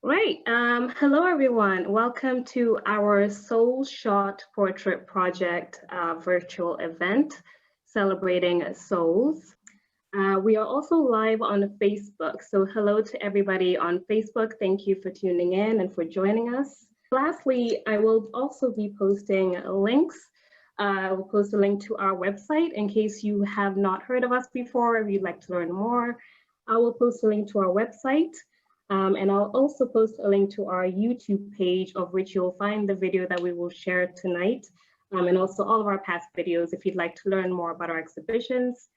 Right. Hello, everyone. Welcome to our Soulshot Portrait Project virtual event celebrating souls. We are also live on Facebook. So hello to everybody on Facebook. Thank you for tuning in and for joining us. Lastly, I will also be posting links. I will post a link to our website in case you have not heard of us before, if you'd like to learn more. I will post a link to our website. And I'll also post a link to our YouTube page, of which you'll find the video that we will share tonight, and also all of our past videos if you'd like to learn more about our exhibitions.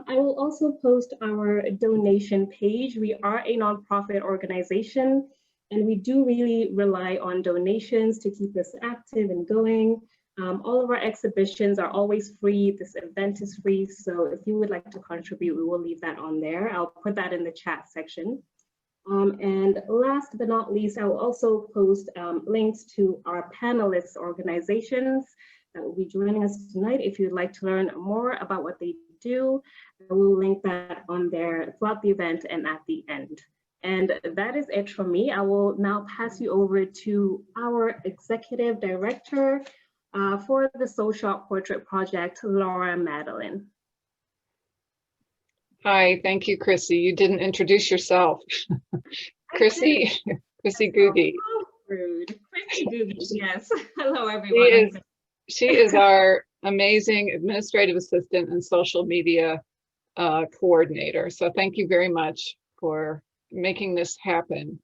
I will also post our donation page. We are a nonprofit organization, and we do really rely on donations to keep us active and going. All of our exhibitions are always free. This event is free, so if you would like to contribute, we will leave that on there. I'll put that in the chat section. And last but not least, I will also post links to our panelists organizations that will be joining us tonight. If you'd like to learn more about what they do, I will link that on there throughout the event and at the end. And that is it from me. I will now pass you over to our Executive Director for the Soulshot Portrait Project, Laura Madeleine. Hi, thank you, Chrissy. You didn't introduce yourself. Chrissy Googie. Oh, rude. Chrissy Googie, yes. Hello, everyone. She is our amazing administrative assistant and social media coordinator. So thank you very much for making this happen.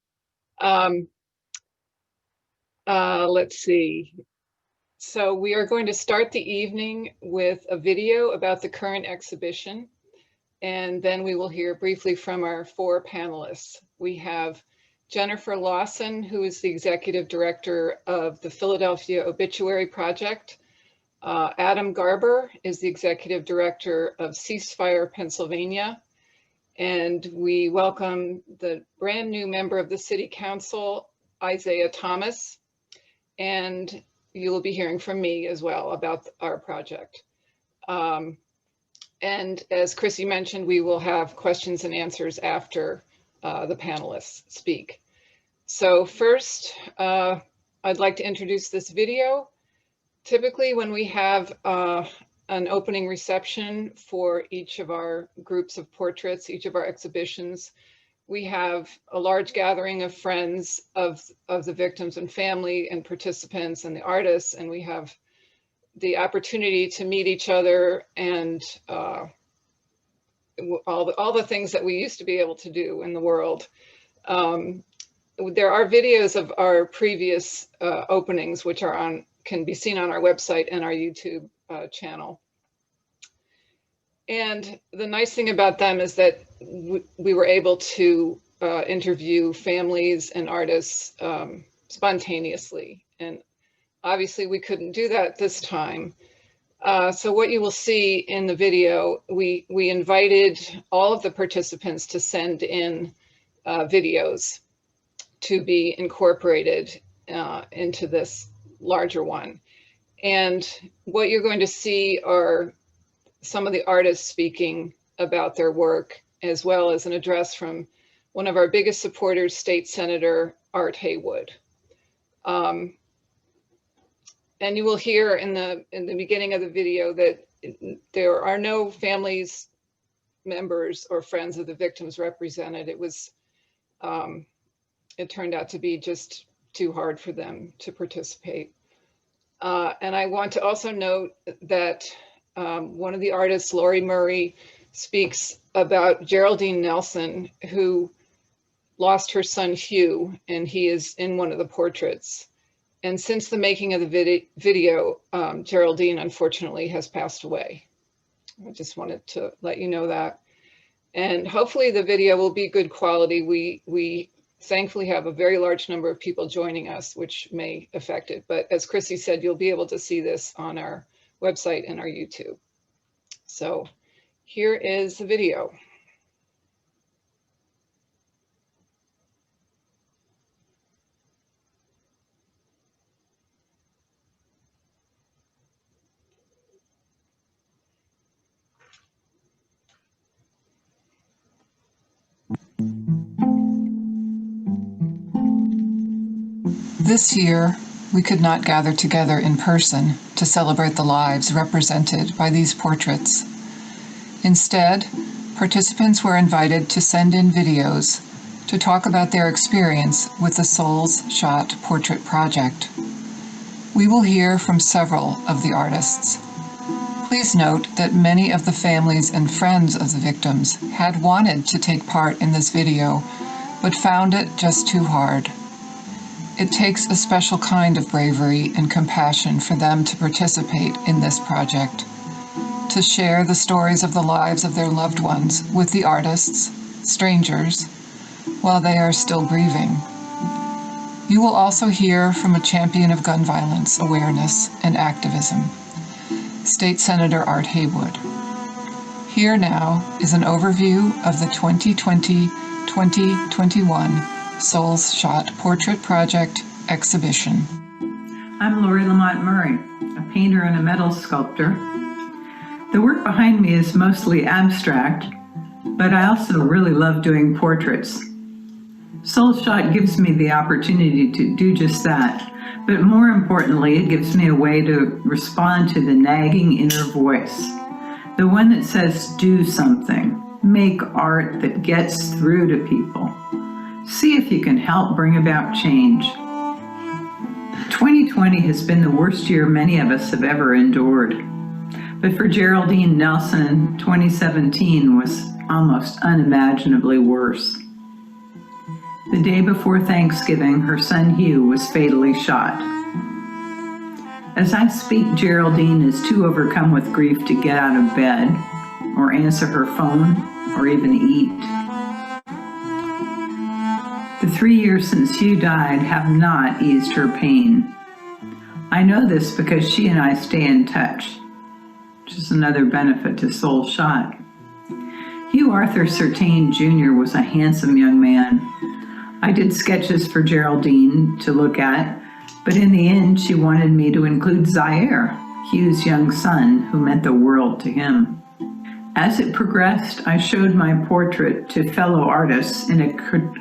Let's see. So we are going to start the evening with a video about the current exhibition. And then we will hear briefly from our four panelists. We have Jennifer Lawson, who is the Executive Director of the Philadelphia Obituary Project. Adam Garber is the Executive Director of CeaseFire, Pennsylvania. And we welcome the brand new member of the City Council, Isaiah Thomas. And you will be hearing from me as well about our project. And as Chrissy mentioned, we will have questions and answers after the panelists speak. So first, I'd like to introduce this video. Typically, when we have an opening reception for each of our groups of portraits, each of our exhibitions, we have a large gathering of friends of the victims and family and participants and the artists, and we have the opportunity to meet each other and all the things that we used to be able to do in the world. There are videos of our previous openings, which are can be seen on our website and our YouTube channel. And the nice thing about them is that we were able to interview families and artists spontaneously. And obviously we couldn't do that this time. So what you will see in the video, we invited all of the participants to send in videos to be incorporated into this larger one. And what you're going to see are some of the artists speaking about their work, as well as an address from one of our biggest supporters, State Senator Art Haywood. And you will hear in the beginning of the video that there are no families, members, or friends of the victims represented. It was, it turned out to be just too hard for them to participate. And I want to also note that one of the artists, Lori Murray, speaks about Geraldine Nelson, who lost her son Hugh, and he is in one of the portraits. And since the making of the video, Geraldine unfortunately has passed away. I just wanted to let you know that. And hopefully the video will be good quality. We thankfully have a very large number of people joining us, which may affect it. But as Chrissy said, you'll be able to see this on our website and our YouTube. So here is the video. This year, we could not gather together in person to celebrate the lives represented by these portraits. Instead, participants were invited to send in videos to talk about their experience with the Soulshot Portrait Project. We will hear from several of the artists. Please note that many of the families and friends of the victims had wanted to take part in this video, but found it just too hard. It takes a special kind of bravery and compassion for them to participate in this project, to share the stories of the lives of their loved ones with the artists, strangers, while they are still grieving. You will also hear from a champion of gun violence awareness and activism, State Senator Art Haywood. Here now is an overview of the 2020-2021 Soulshot Portrait Project exhibition. I'm Lori Lamont Murray, a painter and a metal sculptor. The work behind me is mostly abstract, but I also really love doing portraits. Soulshot gives me the opportunity to do just that, but more importantly, it gives me a way to respond to the nagging inner voice, the one that says, do something, make art that gets through to people. See if you can help bring about change. 2020 has been the worst year many of us have ever endured. But for Geraldine Nelson, 2017 was almost unimaginably worse. The day before Thanksgiving, her son Hugh was fatally shot. As I speak, Geraldine is too overcome with grief to get out of bed, or answer her phone, or even eat. The 3 years since Hugh died have not eased her pain. I know this because she and I stay in touch, which is another benefit to Soulshot. Hugh Arthur Sertain Jr. was a handsome young man. I did sketches for Geraldine to look at, but in the end she wanted me to include Zaire, Hugh's young son, who meant the world to him. As it progressed, I showed my portrait to fellow artists in a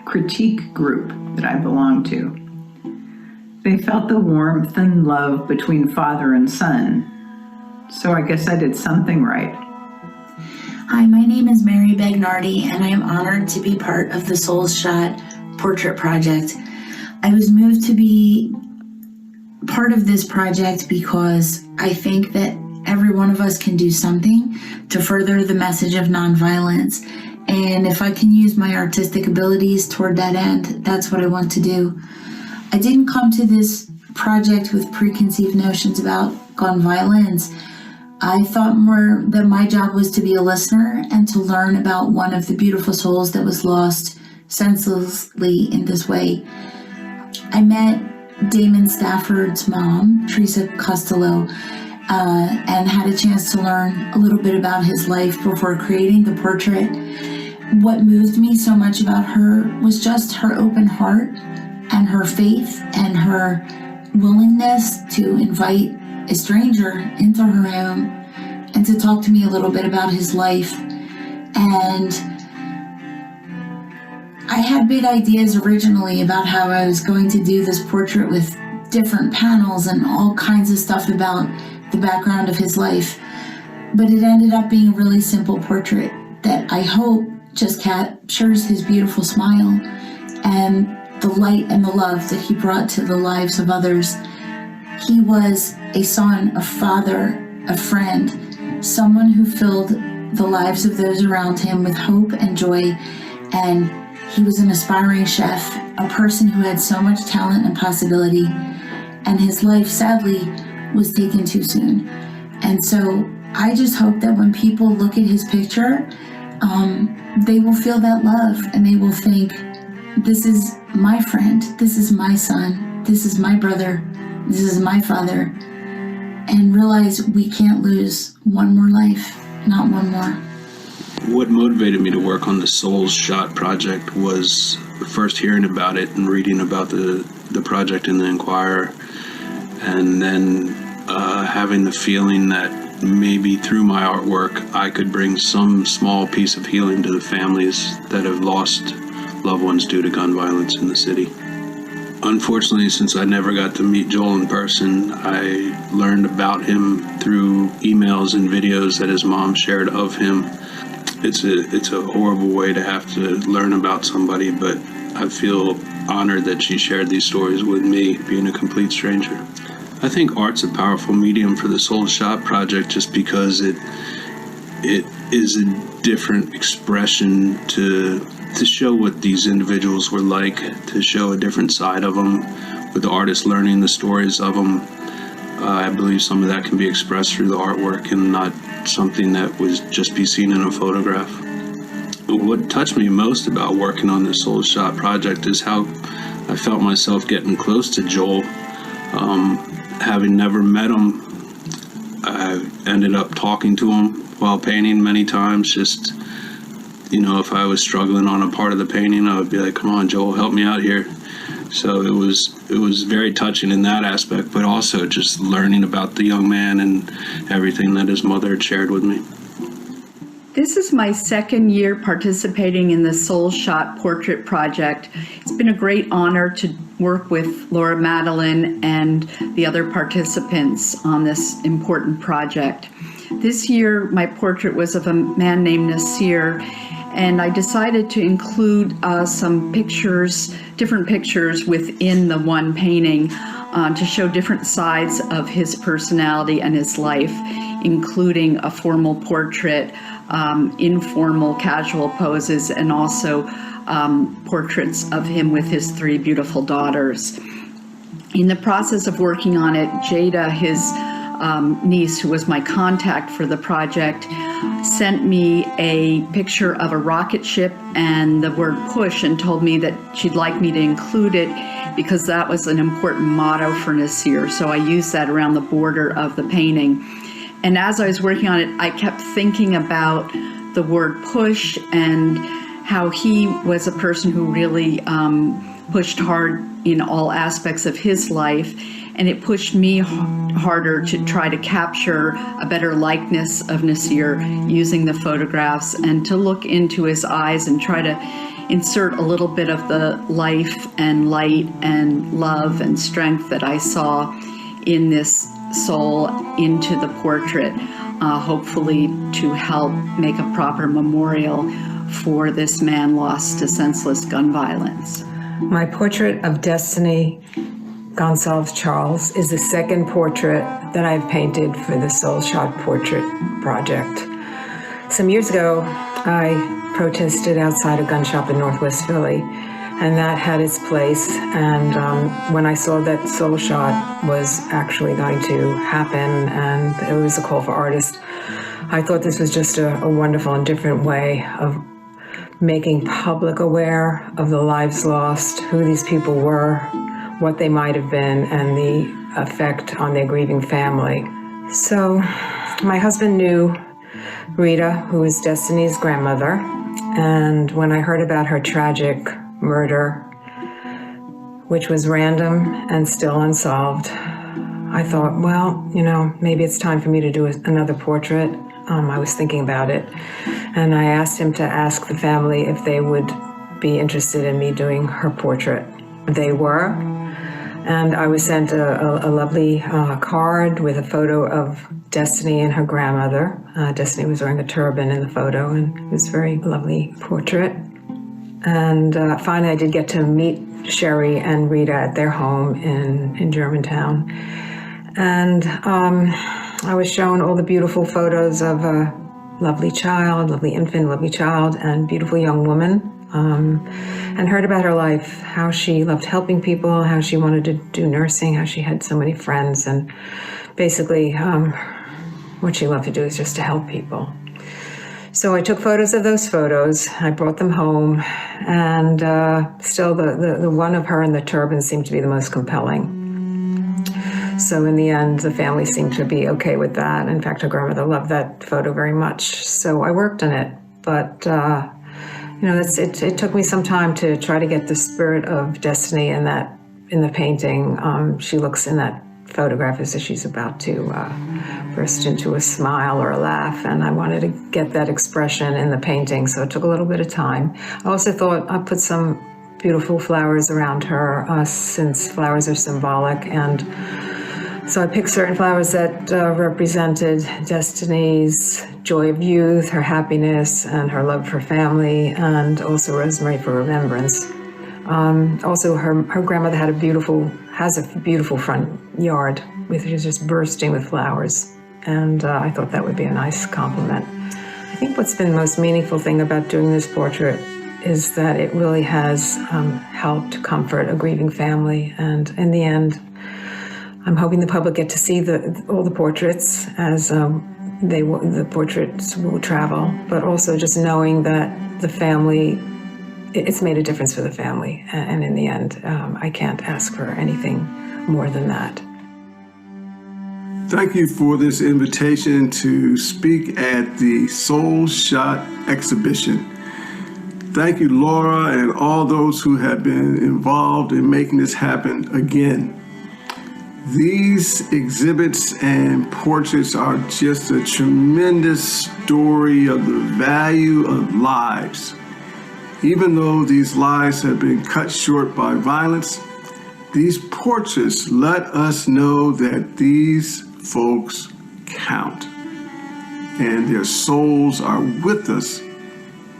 critique group that I belonged to. They felt the warmth and love between father and son, so I guess I did something right. Hi, my name is Mary Bagnardi, and I am honored to be part of the Soulshot Portrait Project. I was moved to be part of this project because I think that every one of us can do something to further the message of nonviolence. And if I can use my artistic abilities toward that end, that's what I want to do. I didn't come to this project with preconceived notions about gun violence. I thought more that my job was to be a listener and to learn about one of the beautiful souls that was lost senselessly in this way. I met Damon Stafford's mom, Teresa Costello, and had a chance to learn a little bit about his life before creating the portrait. What moved me so much about her was just her open heart and her faith and her willingness to invite a stranger into her home and to talk to me a little bit about his life. And I had big ideas originally about how I was going to do this portrait with different panels and all kinds of stuff about the background of his life, but it ended up being a really simple portrait that I hope just captures his beautiful smile and the light and the love that he brought to the lives of others. He was a son, a father, a friend, someone who filled the lives of those around him with hope and joy, and he was an aspiring chef, a person who had so much talent and possibility, and his life sadly was taken too soon. And so I just hope that when people look at his picture, they will feel that love and they will think, this is my friend, this is my son, this is my brother, this is my father, and realize we can't lose one more life, not one more. What motivated me to work on the Soulshot project was first hearing about it and reading about the project in the Inquirer, and then having the feeling that maybe through my artwork I could bring some small piece of healing to the families that have lost loved ones due to gun violence in the city. unfortunately, since I never got to meet Joel in person, I learned about him through emails and videos that his mom shared of him. It's a horrible way to have to learn about somebody, but I feel honored that she shared these stories with me, being a complete stranger. I think art's a powerful medium for the Soulshot project just because it is a different expression to show what these individuals were like, to show a different side of them, with the artist learning the stories of them. I believe some of that can be expressed through the artwork and not something that was just be seen in a photograph. What touched me most about working on this Soulshot project is how I felt myself getting close to Joel. Having never met him, I ended up talking to him while painting many times. Just, you know, if I was struggling on a part of the painting, I would be like, come on, Joel, help me out here. So it was very touching in that aspect, but also just learning about the young man and everything that his mother had shared with me. This is my second year participating in the Soulshot Portrait Project. It's been a great honor to work with Laura, Madeleine, and the other participants on this important project. This year, my portrait was of a man named Nasir, and I decided to include some pictures, different pictures within the one painting to show different sides of his personality and his life, including a formal portrait, informal, casual poses, and also portraits of him with his 3 beautiful daughters. In the process of working on it, Jada, his niece, who was my contact for the project, sent me a picture of a rocket ship and the word push and told me that she'd like me to include it because that was an important motto for Nasir. So I used that around the border of the painting. And as I was working on it, I kept thinking about the word push and how he was a person who really pushed hard in all aspects of his life. And it pushed me harder to try to capture a better likeness of Nasir using the photographs and to look into his eyes and try to insert a little bit of the life and light and love and strength that I saw in this soul into the portrait, hopefully to help make a proper memorial for this man lost to senseless gun violence. My portrait of Destiny Gonsalves Charles is the second portrait that I've painted for the Soulshot Portrait Project. Some years ago, I protested outside a gun shop in Northwest Philly, and that had its place. And when I saw that Soulshot was actually going to happen and it was a call for artists, I thought this was just a wonderful and different way of making public aware of the lives lost, who these people were, what they might have been, and the effect on their grieving family. So my husband knew Rita, who is Destiny's grandmother, and when I heard about her tragic murder, which was random and still unsolved, I thought, well, you know, maybe it's time for me to do another portrait. I was thinking about it, and I asked him to ask the family if they would be interested in me doing her portrait. They were, and I was sent a lovely card with a photo of Destiny and her grandmother. Destiny was wearing a turban in the photo, and it was a very lovely portrait. And finally, I did get to meet Sherry and Rita at their home in Germantown. And I was shown all the beautiful photos of a lovely child, lovely infant, lovely child, and beautiful young woman. And heard about her life, how she loved helping people, how she wanted to do nursing, how she had so many friends, and basically what she loved to do is just to help people. So I took photos of those photos, I brought them home, and still the one of her in the turban seemed to be the most compelling. So in the end, the family seemed to be okay with that. In fact, her grandmother loved that photo very much, so I worked on it. But you know, it took me some time to try to get the spirit of Destiny in the painting. She looks in that photograph as if she's about to burst into a smile or a laugh, and I wanted to get that expression in the painting, so it took a little bit of time. I also thought I'd put some beautiful flowers around her, since flowers are symbolic. And so I picked certain flowers that represented Destiny's joy of youth, her happiness, and her love for family, and also rosemary for remembrance. Also, her grandmother has a beautiful front yard with it just bursting with flowers, and I thought that would be a nice compliment. I think what's been the most meaningful thing about doing this portrait is that it really has helped comfort a grieving family, and in the end, I'm hoping the public get to see all the portraits as the portraits will travel, but also just knowing that the family, it's made a difference for the family. And in the end, I can't ask for anything more than that. Thank you for this invitation to speak at the Soulshot exhibition. Thank you, Laura, and all those who have been involved in making this happen again. These exhibits and portraits are just a tremendous story of the value of lives. Even though these lives have been cut short by violence, these portraits let us know that these folks count and their souls are with us,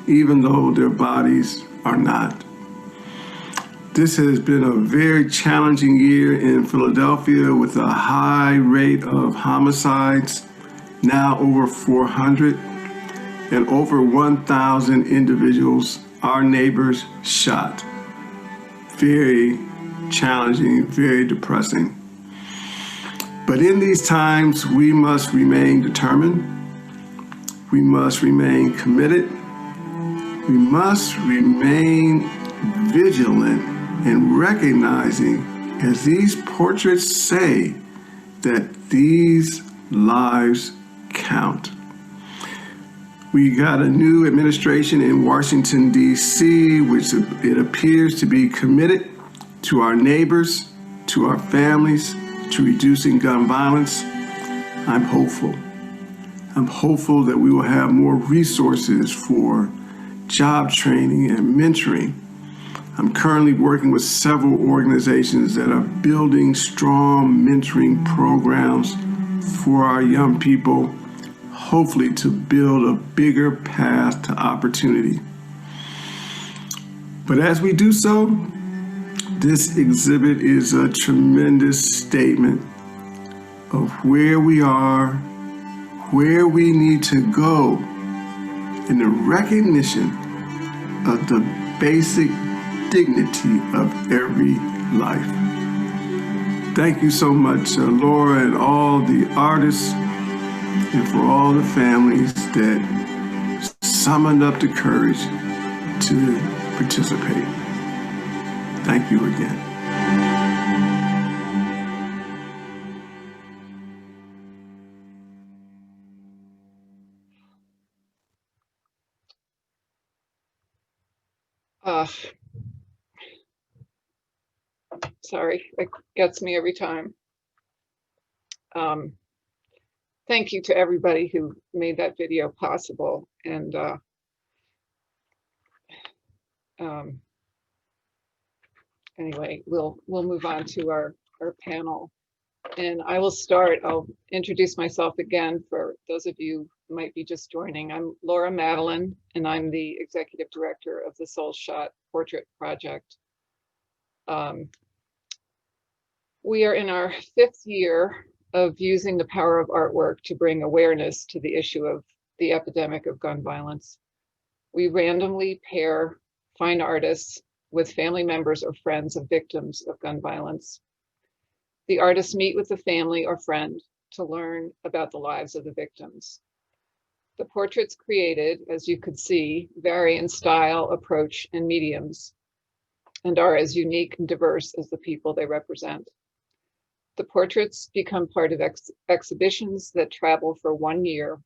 even though their bodies are not. This has been a very challenging year in Philadelphia with a high rate of homicides, now over 400, and over 1,000 individuals, our neighbors, shot. Very challenging, very depressing. But in these times, we must remain determined. We must remain committed. We must remain vigilant and recognizing, as these portraits say, that these lives count. We got a new administration in Washington, D.C., which it appears to be committed to our neighbors, to our families, to reducing gun violence. I'm hopeful. I'm hopeful that we will have more resources for job training and mentoring. I'm currently working with several organizations that are building strong mentoring programs for our young people, hopefully to build a bigger path to opportunity. But as we do so, this exhibit is a tremendous statement of where we are, where we need to go, and the recognition of the basic dignity of every life. Thank you so much, Laura, and all the artists, and for all the families that summoned up the courage to participate. Thank you again. Sorry, it gets me every time. Thank you to everybody who made that video possible. And anyway, we'll move on to our panel. And I will start. I'll introduce myself again for those of you who might be just joining. I'm Laura Madeleine, and I'm the executive director of the Soulshot Portrait Project. We are in our 5th year of using the power of artwork to bring awareness to the issue of the epidemic of gun violence. We randomly pair fine artists with family members or friends of victims of gun violence. The artists meet with the family or friend to learn about the lives of the victims. The portraits created, as you could see, vary in style, approach, and mediums, and are as unique and diverse as the people they represent. The portraits become part of exhibitions that travel for 1 year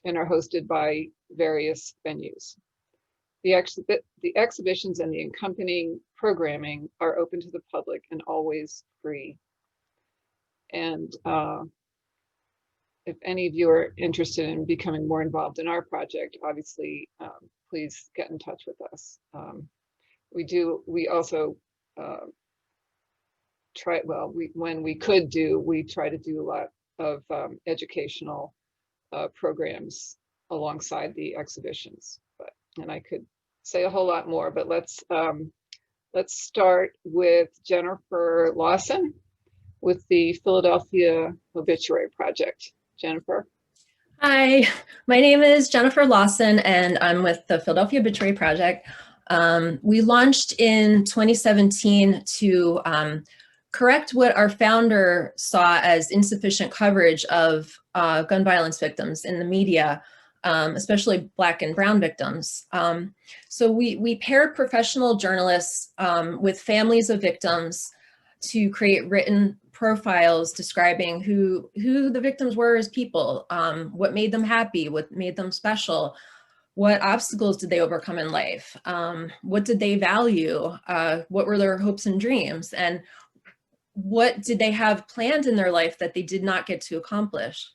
and are hosted by various venues. The exhibitions and the accompanying programming are open to the public and always free. And if any of you are interested in becoming more involved in our project, obviously, please get in touch with us. we also when we could do, we try to do a lot of educational programs alongside the exhibitions. And I could say a whole lot more, but let's start with Jennifer Lawson with the Philadelphia Obituary Project. Jennifer. Hi, my name is Jennifer Lawson, and I'm with the Philadelphia Obituary Project. We launched in 2017 to correct what our founder saw as insufficient coverage of gun violence victims in the media, especially Black and Brown victims. So we paired professional journalists with families of victims to create written profiles describing who the victims were as people, what made them happy, what made them special, what obstacles did they overcome in life, what did they value, what were their hopes and dreams, and what did they have planned in their life that they did not get to accomplish.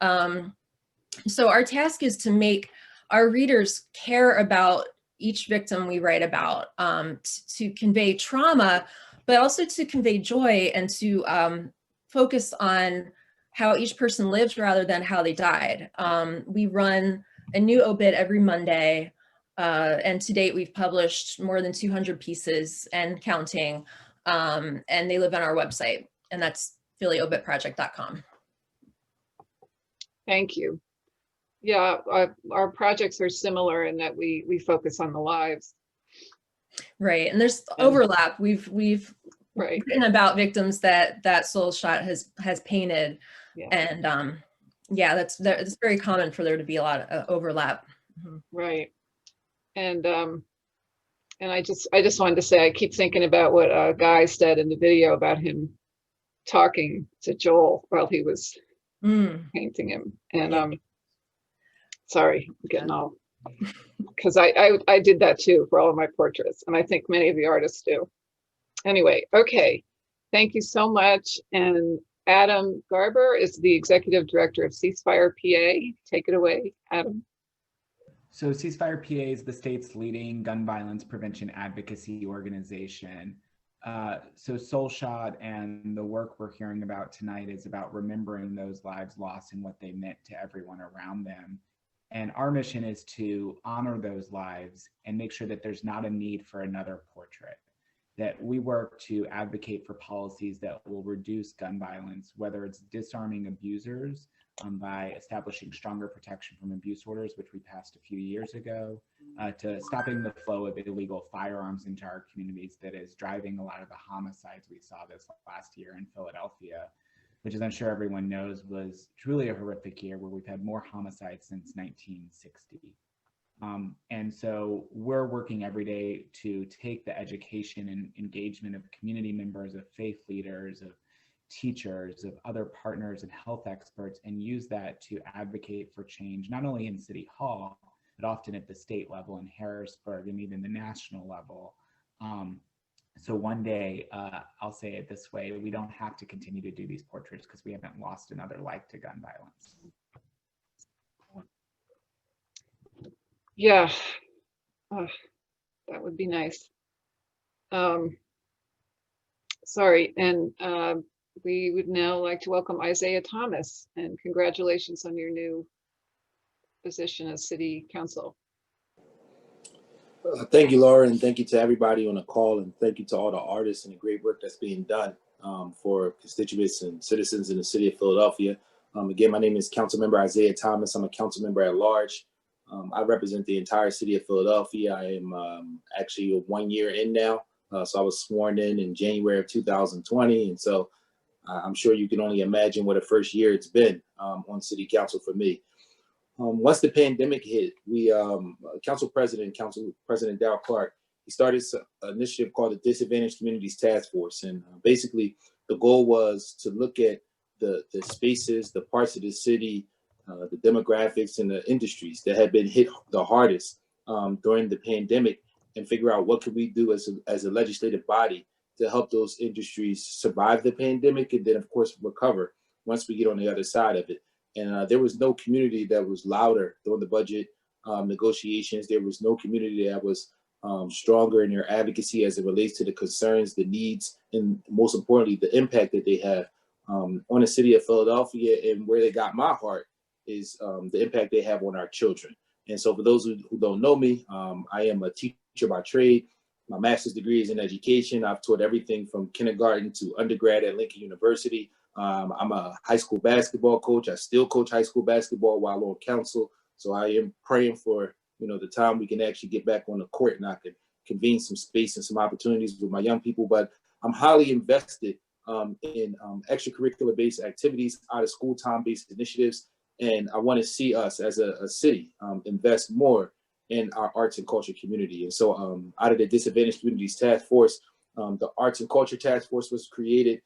So our task is to make our readers care about each victim we write about, to convey trauma, but also to convey joy and to focus on how each person lived rather than how they died. We run a new obit every Monday, and to date we've published more than 200 pieces and counting, and they live on our website, and that's phillyobitproject.com. Thank you. Yeah, our projects are similar in that we focus on the lives. Right, and there's overlap. We've written about victims that Soulshot has painted, yeah. And yeah, that's very common for there to be a lot of overlap. Mm-hmm. Right, and I just wanted to say, I keep thinking about what a guy said in the video about him talking to Joel while he was painting him, and sorry, I'm getting all, because I did that too for all of my portraits, and I think many of the artists do. Anyway, okay, thank you so much. And Adam Garber is the Executive Director of CeaseFirePA. Take it away, Adam. So CeaseFirePA is the state's leading gun violence prevention advocacy organization. So Soulshot and the work we're hearing about tonight is about remembering those lives lost and what they meant to everyone around them. And our mission is to honor those lives and make sure that there's not a need for another portrait, that we work to advocate for policies that will reduce gun violence, whether it's disarming abusers by establishing stronger protection from abuse orders, which we passed a few years ago, to stopping the flow of illegal firearms into our communities that is driving a lot of the homicides we saw this last year in Philadelphia, which, as I'm sure everyone knows, was truly a horrific year where we've had more homicides since 1960. And so we're working every day to take the education and engagement of community members, of faith leaders, of teachers, of other partners and health experts, and use that to advocate for change, not only in City Hall, but often at the state level in Harrisburg and even the national level. So one day, I'll say it this way, we don't have to continue to do these portraits because we haven't lost another life to gun violence. Yeah, that would be nice. Sorry, and we would now like to welcome Isaiah Thomas, and congratulations on your new position as City Council. Thank you, Laura, and thank you to everybody on the call, and thank you to all the artists and the great work that's being done for constituents and citizens in the city of Philadelphia. Again, my name is Councilmember Isaiah Thomas. I'm a council member at large. I represent the entire city of Philadelphia. I am actually 1 year in now. So I was sworn in January of 2020. And so I'm sure you can only imagine what a first year it's been on city council for me. Once the pandemic hit, we, Council President Dow Clark, he started an initiative called the Disadvantaged Communities Task Force. And basically the goal was to look at the spaces, the parts of the city, the demographics and the industries that had been hit the hardest during the pandemic, and figure out what could we do as a legislative body to help those industries survive the pandemic and then, of course, recover once we get on the other side of it. And there was no community that was louder during the budget negotiations. There was no community that was stronger in their advocacy as it relates to the concerns, the needs, and most importantly, the impact that they have on the city of Philadelphia. And where they got my heart is the impact they have on our children. And so for those who don't know me, I am a teacher by trade. My master's degree is in education. I've taught everything from kindergarten to undergrad at Lincoln University. I'm a high school basketball coach. I still coach high school basketball while on council. So I am praying for, the time we can actually get back on the court and I can convene some space and some opportunities with my young people. But I'm highly invested in extracurricular based activities, out of school time based initiatives. And I want to see us as a city invest more in our arts and culture community. And so out of the Disadvantaged Communities Task Force, the Arts and Culture Task Force was created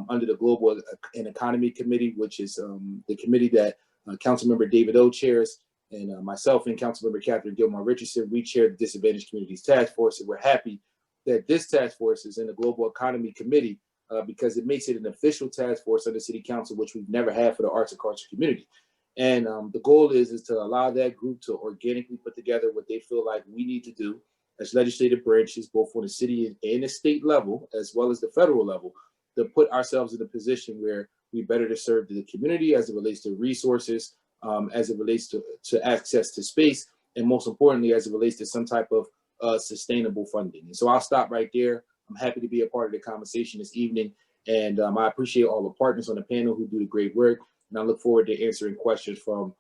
under the Global and Economy Committee, which is the committee that Councilmember David O chairs, and myself and Councilmember Catherine Gilmore Richardson, we chair the Disadvantaged Communities Task Force. And we're happy that this task force is in the Global Economy Committee because it makes it an official task force under City Council, which we've never had for the arts and culture community. And the goal is to allow that group to organically put together what they feel like we need to do as legislative branches, both on the city and the state level, as well as the federal level, to put ourselves in a position where we better to serve the community as it relates to resources, as it relates to access to space, and most importantly, as it relates to some type of sustainable funding. And so I'll stop right there. I'm happy to be a part of the conversation this evening. And I appreciate all the partners on the panel who do the great work. And I look forward to answering questions from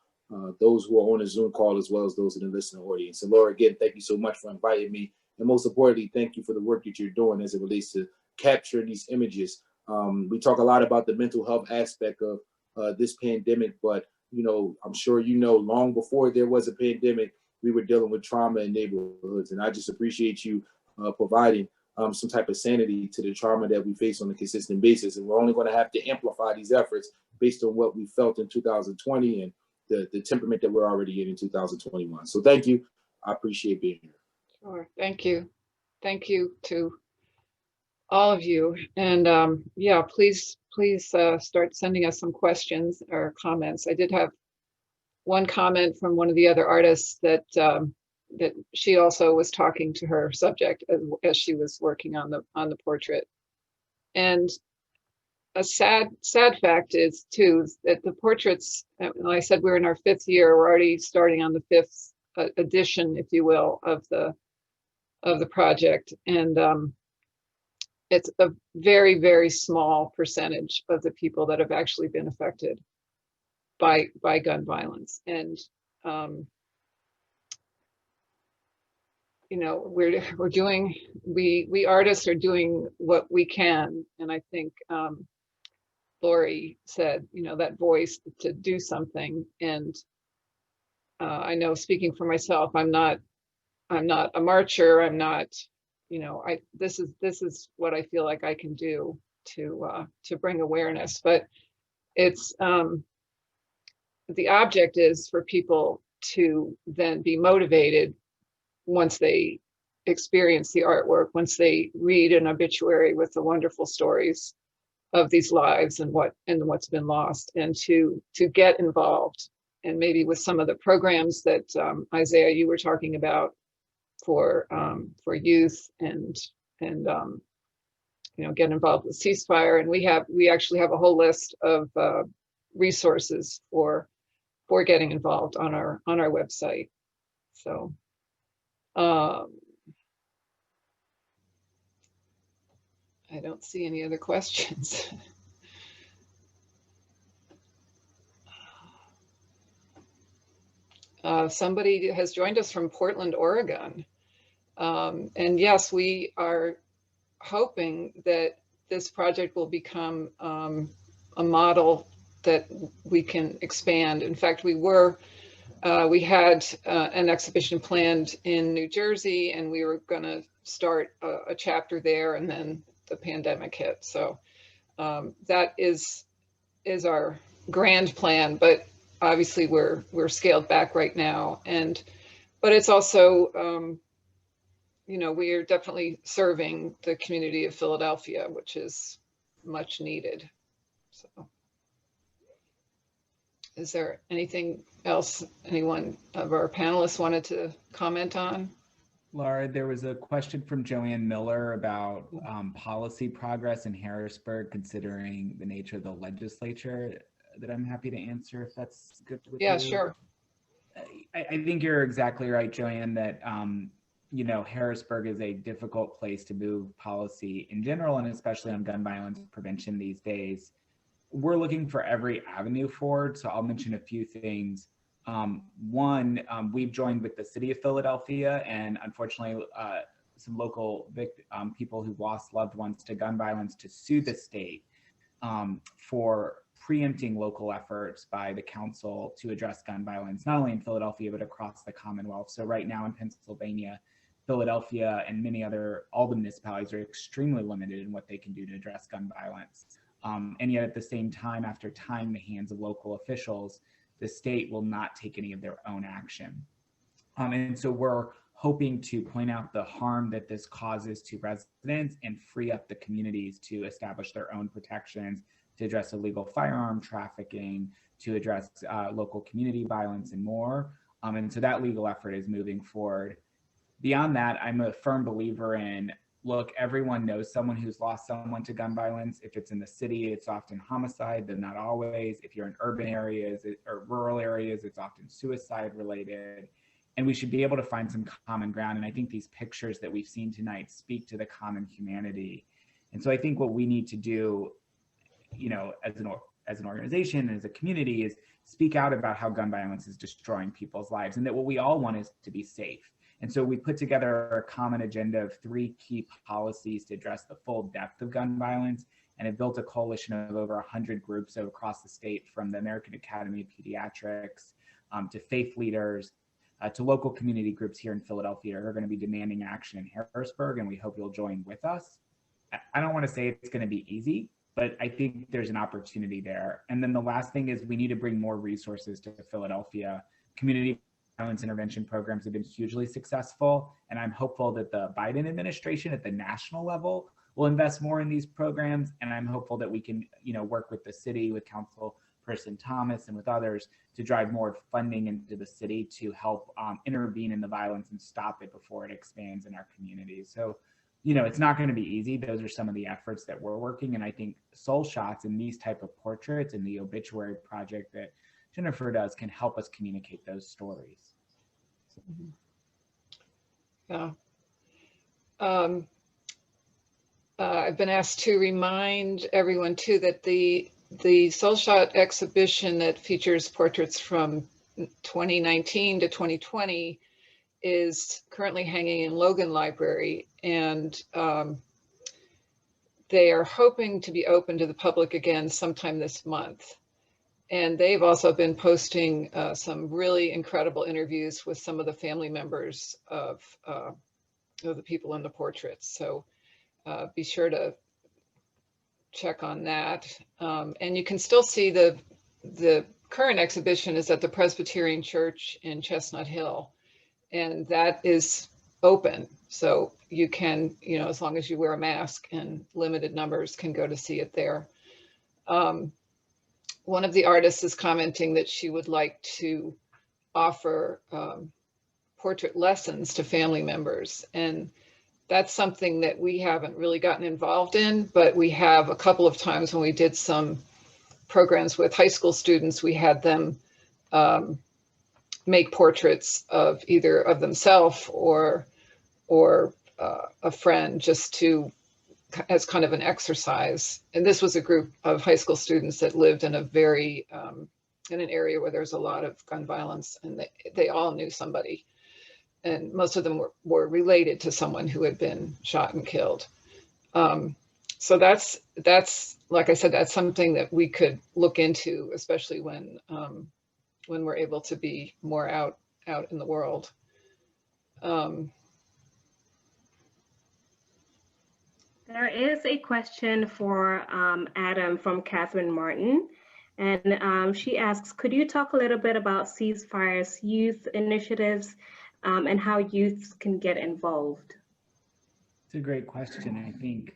those who are on the Zoom call, as well as those in the listening audience. And Laura, again, thank you so much for inviting me. And most importantly, thank you for the work that you're doing as it relates to capturing these images. We talk a lot about the mental health aspect of this pandemic, but I'm sure long before there was a pandemic, we were dealing with trauma in neighborhoods. And I just appreciate you providing some type of sanity to the trauma that we face on a consistent basis. And we're only going to have to amplify these efforts based on what we felt in 2020 and the temperament that we're already in 2021. So thank you. I appreciate being here. Sure. Thank you. Thank you to all of you. And yeah, please start sending us some questions or comments. I did have one comment from one of the other artists that that she also was talking to her subject as she was working on the portrait. And a sad fact is too that the portraits, and I said we're in our 5th year, we're already starting on the 5th edition, if you will, of the project. And it's a very, very small percentage of the people that have actually been affected by gun violence. And we artists are doing what we can. And I think Lori said, that voice to do something. And I know, speaking for myself, I'm not a marcher. I'm not, this is what I feel like I can do to bring awareness. But it's the object is for people to then be motivated once they experience the artwork, once they read an obituary with the wonderful stories of these lives and what's been lost, and to get involved, and maybe with some of the programs that Isaiah, you were talking about for youth, and get involved with CeaseFire. And we actually have a whole list of resources for getting involved on our website. So I don't see any other questions. Somebody has joined us from Portland, Oregon. And yes, we are hoping that this project will become a model that we can expand. In fact, we had an exhibition planned in New Jersey, and we were going to start a chapter there, and then the pandemic hit. So that is our grand plan, but obviously we're scaled back right now. But it's also, we are definitely serving the community of Philadelphia, which is much needed. So is there anything else anyone of our panelists wanted to comment on? Laura, there was a question from Joanne Miller about policy progress in Harrisburg, considering the nature of the legislature, that I'm happy to answer if that's good with you. Yeah, sure. I think you're exactly right, Joanne, that you know, Harrisburg is a difficult place to move policy in general, and especially on gun violence prevention these days. We're looking for every avenue forward, so I'll mention a few things. One, we've joined with the city of Philadelphia and unfortunately some local people who've lost loved ones to gun violence to sue the state for preempting local efforts by the council to address gun violence, not only in Philadelphia, but across the Commonwealth. So right now in Pennsylvania, Philadelphia and all the municipalities are extremely limited in what they can do to address gun violence. And yet at the same time, after tying the hands of local officials, the state will not take any of their own action. And so we're hoping to point out the harm that this causes to residents and free up the communities to establish their own protections, to address illegal firearm trafficking, to address local community violence and more. And so that legal effort is moving forward. Beyond that, I'm a firm believer in, look, everyone knows someone who's lost someone to gun violence. If it's in the city, it's often homicide, but not always. If you're in urban areas or rural areas, it's often suicide related. And we should be able to find some common ground. And I think these pictures that we've seen tonight speak to the common humanity. And so I think what we need to do, you know, as an organization, as a community, is speak out about how gun violence is destroying people's lives, and that what we all want is to be safe. And so we put together a common agenda of 3 key policies to address the full depth of gun violence, and have built a coalition of over 100 groups across the state, from the American Academy of Pediatrics to faith leaders to local community groups here in Philadelphia, who are going to be demanding action in Harrisburg, and we hope you'll join with us. I don't want to say it's going to be easy, but I think there's an opportunity there. And then the last thing is we need to bring more resources to Philadelphia. Community violence intervention programs have been hugely successful, and I'm hopeful that the Biden administration at the national level will invest more in these programs. And I'm hopeful that we can, you know, work with the city, with Councilperson Thomas and with others to drive more funding into the city to help intervene in the violence and stop it before it expands in our communities. So, you know, it's not going to be easy. Those are some of the efforts that we're working. And I think Soulshots and these type of portraits and the Obituary project that Jennifer does can help us communicate those stories. Yeah. I've been asked to remind everyone too that the Soulshot exhibition that features portraits from 2019 to 2020 is currently hanging in Logan Library, and they are hoping to be open to the public again sometime this month. And they've also been posting some really incredible interviews with some of the family members of the people in the portraits. So be sure to check on that. And you can still see the current exhibition is at the Presbyterian Church in Chestnut Hill, and that is open. So you can, you know, as long as you wear a mask, and limited numbers can go to see it there. One of the artists is commenting that she would like to offer portrait lessons to family members. And that's something that we haven't really gotten involved in, but we have a couple of times when we did some programs with high school students, we had them make portraits of either of themselves or a friend, just to, as kind of an exercise. And this was a group of high school students that lived in a very, in an area where there's a lot of gun violence, and they all knew somebody. And most of them were related to someone who had been shot and killed. So that's, like I said, that's something that we could look into, especially when we're able to be more out in the world. There is a question for Adam from Catherine Martin, and she asks, could you talk a little bit about CeaseFire's youth initiatives and how youths can get involved? It's a great question. I think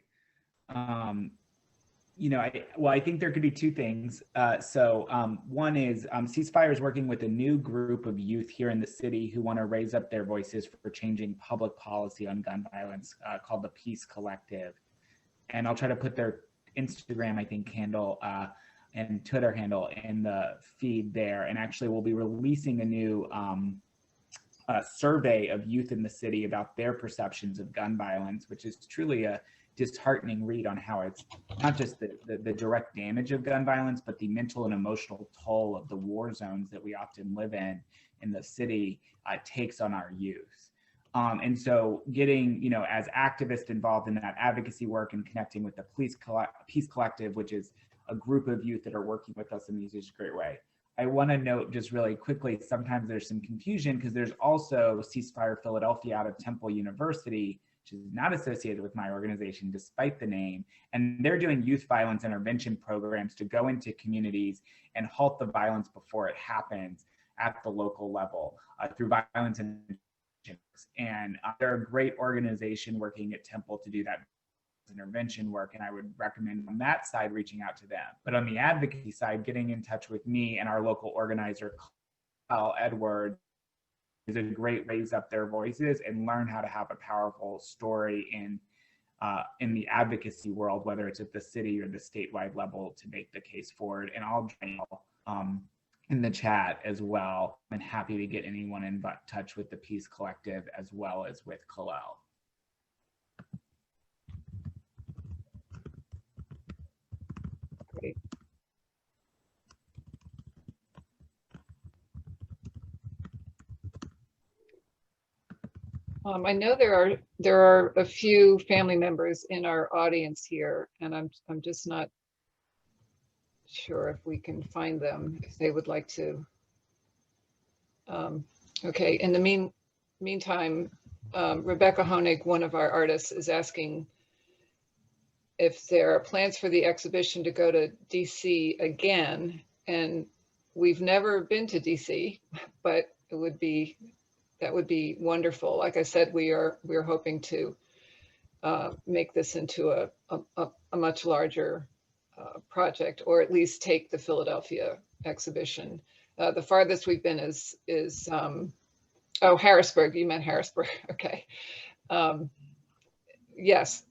I think there could be two things. One is Ceasefire is working with a new group of youth here in the city who want to raise up their voices for changing public policy on gun violence, called the Peace Collective. And I'll try to put their Instagram, I think, handle and Twitter handle in the feed there. And actually we'll be releasing a new survey of youth in the city about their perceptions of gun violence, which is truly a disheartening read on how it's not just the direct damage of gun violence, but the mental and emotional toll of the war zones that we often live in the city takes on our youth. And so getting, as activists involved in that advocacy work and connecting with the Peace Collective, which is a group of youth that are working with us in these is a great way. I want to note just really quickly, sometimes there's some confusion because there's also Ceasefire Philadelphia out of Temple University, which is not associated with my organization despite the name, and they're doing youth violence intervention programs to go into communities and halt the violence before it happens at the local level through violence interventions. And they're a great organization working at Temple to do that intervention work, and I would recommend on that side reaching out to them. But on the advocacy side, getting in touch with me and our local organizer, Kyle Edward, is a great raise up their voices and learn how to have a powerful story in the advocacy world, whether it's at the city or the statewide level, to make the case forward. And I'll join in the chat as well. I'm happy to get anyone in touch with the Peace Collective as well as with Kalel. Great. I know there are a few family members in our audience here, and I'm just not sure if we can find them, if they would like to. Okay, in the meantime, Rebecca Honig, one of our artists, is asking if there are plans for the exhibition to go to DC again. And we've never been to DC, but that would be wonderful. Like I said, we're hoping to make this into a much larger project, or at least take the Philadelphia exhibition. The farthest we've been is oh, Harrisburg. You meant Harrisburg. Okay. Yes,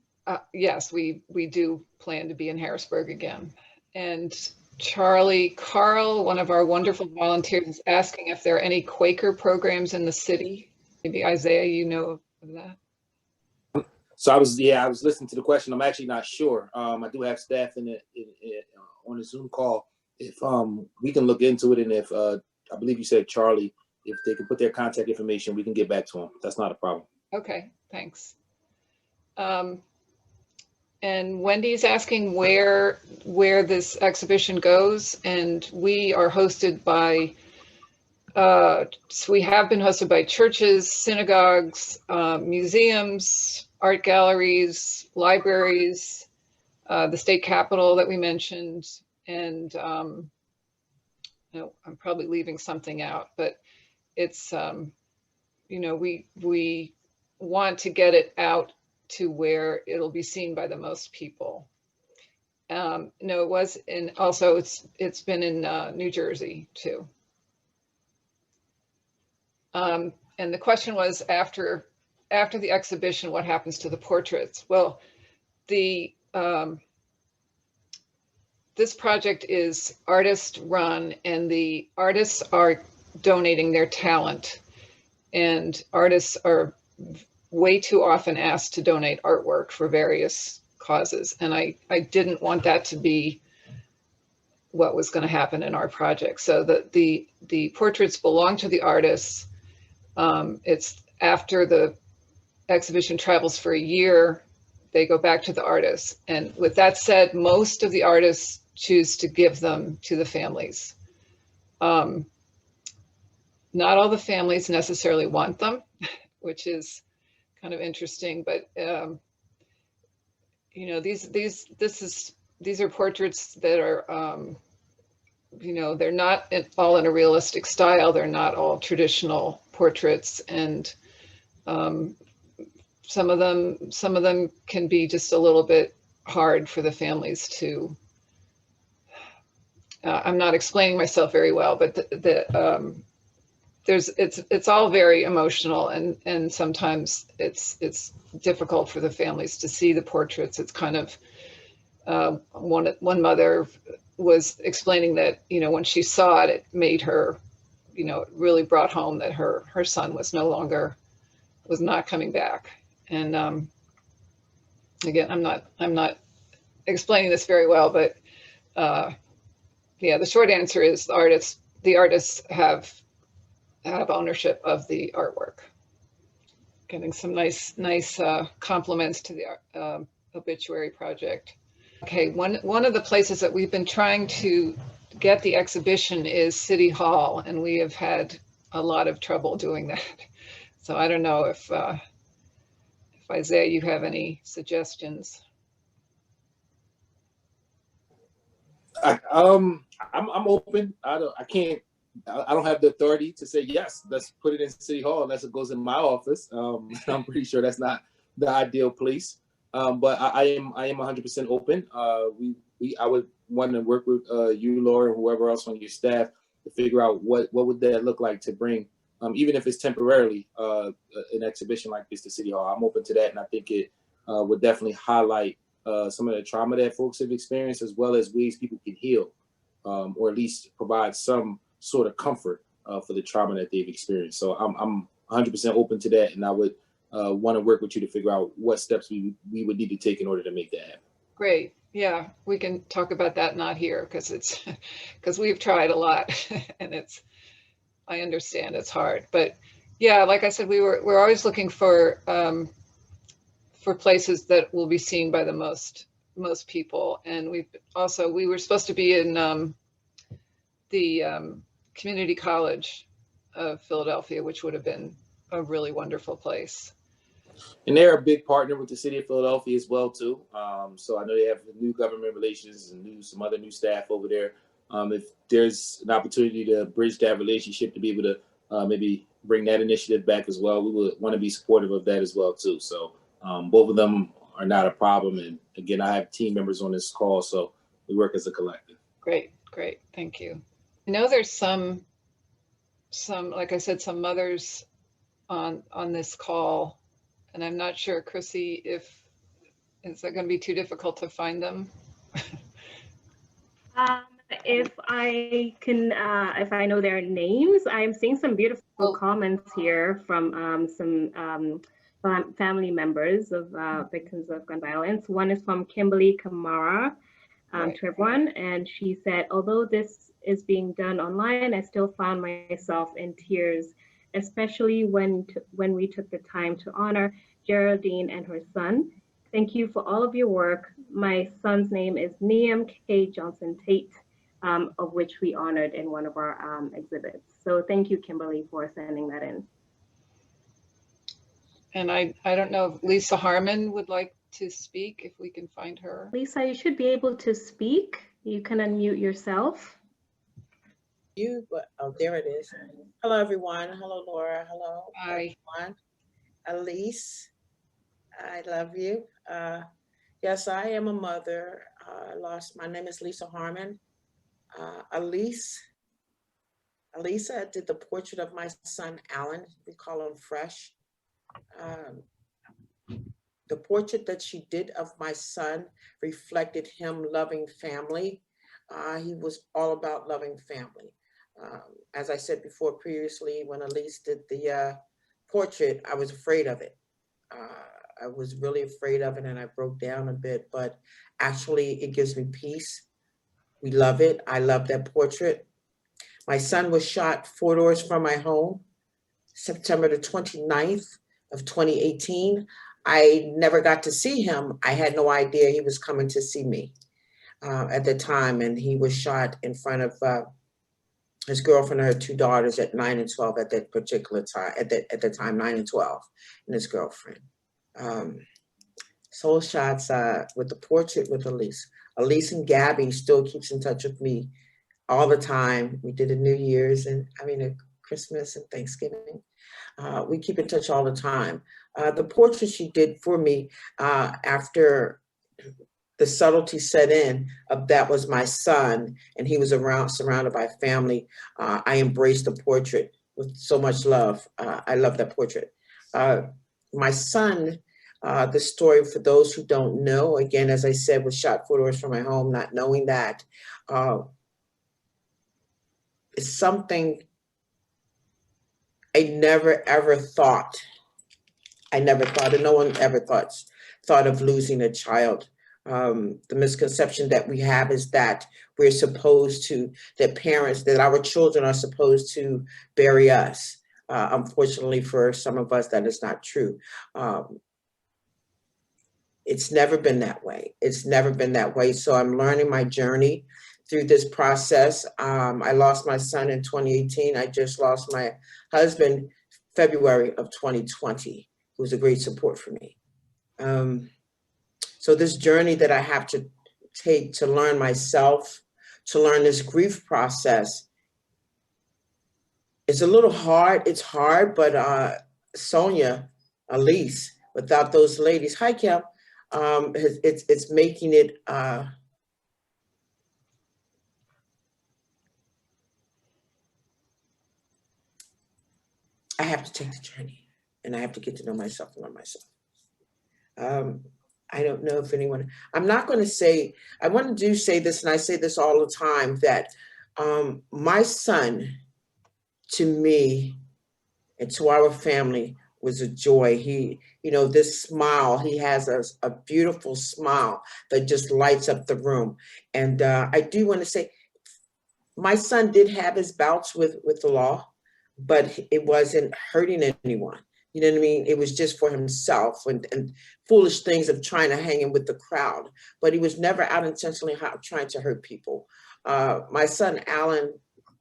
we do plan to be in Harrisburg again. And Charlie Carl, one of our wonderful volunteers, is asking if there are any Quaker programs in the city. Maybe Isaiah, you know of that? So I was listening to the question. I'm actually not sure. I do have staff on the Zoom call. If we can look into it, and if I believe you said Charlie, if they can put their contact information, we can get back to them. That's not a problem. Okay, thanks. And Wendy's asking where this exhibition goes, and we are hosted by, so we have been hosted by churches, synagogues, museums, art galleries, libraries, the state capitol that we mentioned, and no, I'm probably leaving something out, but it's, we want to get it out to where it'll be seen by the most people. No, it was in, also it's been in New Jersey too. And the question was, after the exhibition, what happens to the portraits? Well, this project is artist run, and the artists are donating their talent, and artists are way too often asked to donate artwork for various causes. And I didn't want that to be what was going to happen in our project. So the portraits belong to the artists. It's after the exhibition travels for a year, they go back to the artists. And with that said, most of the artists choose to give them to the families. Not all the families necessarily want them, which is kind of interesting, but these are portraits that are they're not all in a realistic style. They're not all traditional portraits, and some of them can be just a little bit hard for the families to, I'm not explaining myself very well, but it's all very emotional, and sometimes it's difficult for the families to see the portraits. It's kind of, one mother was explaining that, when she saw it, it made her, it really brought home that her son was not coming back. And again, I'm not explaining this very well, but yeah, the short answer is the artists have ownership of the artwork. Getting some nice compliments to the Obituary project. Okay, one of the places that we've been trying to get the exhibition is City Hall, and we have had a lot of trouble doing that. So I don't know if Isaiah, you have any suggestions? I'm open. I don't have the authority to say yes, let's put it in City Hall unless it goes in my office. I'm pretty sure that's not the ideal place. But I am 100% open. I would want to work with you, Laura, and whoever else on your staff to figure out what would that look like to bring, even if it's temporarily, an exhibition like this to City Hall. I'm open to that, and I think it would definitely highlight some of the trauma that folks have experienced, as well as ways people can heal, or at least provide some sort of comfort for the trauma that they've experienced. So I'm 100% open to that, and I would want to work with you to figure out what steps we would need to take in order to make that happen. Great. Yeah, we can talk about that not here, because we've tried a lot and I understand it's hard, but yeah, like I said, we're always looking for places that will be seen by the most people. And we were supposed to be in the Community College of Philadelphia, which would have been a really wonderful place. And they're a big partner with the city of Philadelphia as well too. So I know they have new government relations and some other new staff over there. If there's an opportunity to bridge that relationship, to be able to maybe bring that initiative back as well, we would want to be supportive of that as well too. So both of them are not a problem. And again, I have team members on this call, so we work as a collective. Great, thank you. I know there's some, like I said, some mothers on this call, and I'm not sure, Chrissy, is that going to be too difficult to find them? If I know their names, I'm seeing some beautiful comments here from some family members of victims of gun violence. One is from Kimberly Kamara, to everyone, and she said, although this is being done online, I still found myself in tears, especially when we took the time to honor Geraldine and her son. Thank you for all of your work. My son's name is Niam K. Johnson-Tate, of which we honored in one of our exhibits. So thank you, Kimberly, for sending that in. And I don't know if Lisa Harmon would like to speak, if we can find her. Lisa, you should be able to speak. You can unmute yourself. Oh, there it is. Hello, everyone. Hello, Laura. Hello, hi, everyone. Elise, I love you. Yes, I am a mother. My name is Lisa Harmon. Elisa did the portrait of my son, Alan. We call him Fresh. The portrait that she did of my son reflected him loving family. He was all about loving family. As I said before previously, when Elise did the portrait, I was afraid of it. I was really afraid of it, and I broke down a bit, but actually it gives me peace. We love it. I love that portrait. My son was shot 4 doors from my home, September the 29th of 2018. I never got to see him. I had no idea he was coming to see me at the time, and he was shot in front of his girlfriend and her 2 daughters at 9 and 12 at that particular time, at the time, 9 and 12, and his girlfriend. Soulshots with the portrait with Elise. Elise and Gabby still keeps in touch with me all the time. We did a New Year's and a Christmas and Thanksgiving. We keep in touch all the time. The portrait she did for me after the subtlety set in of that was my son, and he was surrounded by family. I embraced the portrait with so much love. I love that portrait. My son, the story, for those who don't know, again, as I said, was shot 4 doors from my home, not knowing that. It's something I never, ever thought. And no one ever thought of losing a child. The misconception that we have is that we're supposed to, that our children are supposed to bury us. Unfortunately, for some of us, that is not true. It's never been that way. It's never been that way. So I'm learning my journey through this process. I lost my son in 2018. I just lost my husband February of 2020, who was a great support for me. So this journey that I have to take to learn myself, to learn this grief process, it's a little hard. It's hard, but Sonya, Elise, without those ladies, hi Kim, it's making it, I have to take the journey, and I have to get to know myself and learn myself. I don't know if anyone, I'm not going to say, I want to say this, and I say this all the time, that my son, to me and to our family, was a joy. He, this smile, he has a beautiful smile that just lights up the room. And I do want to say, my son did have his bouts with the law, but it wasn't hurting anyone. You know what I mean? It was just for himself and foolish things of trying to hang in with the crowd. But he was never out intentionally trying to hurt people. My son, Alan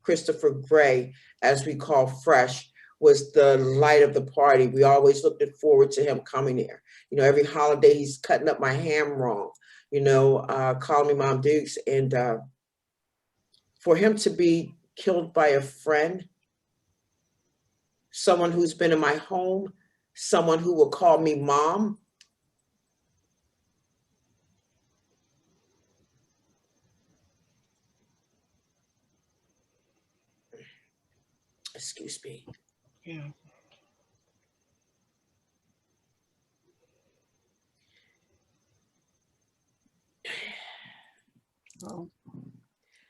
Christopher Gray, as we call Fresh, was the light of the party. We always looked forward to him coming here. Every holiday he's cutting up my ham wrong, calling me Mom Dukes. And for him to be killed by a friend, someone who's been in my home, someone who will call me mom. Excuse me. Yeah. Well,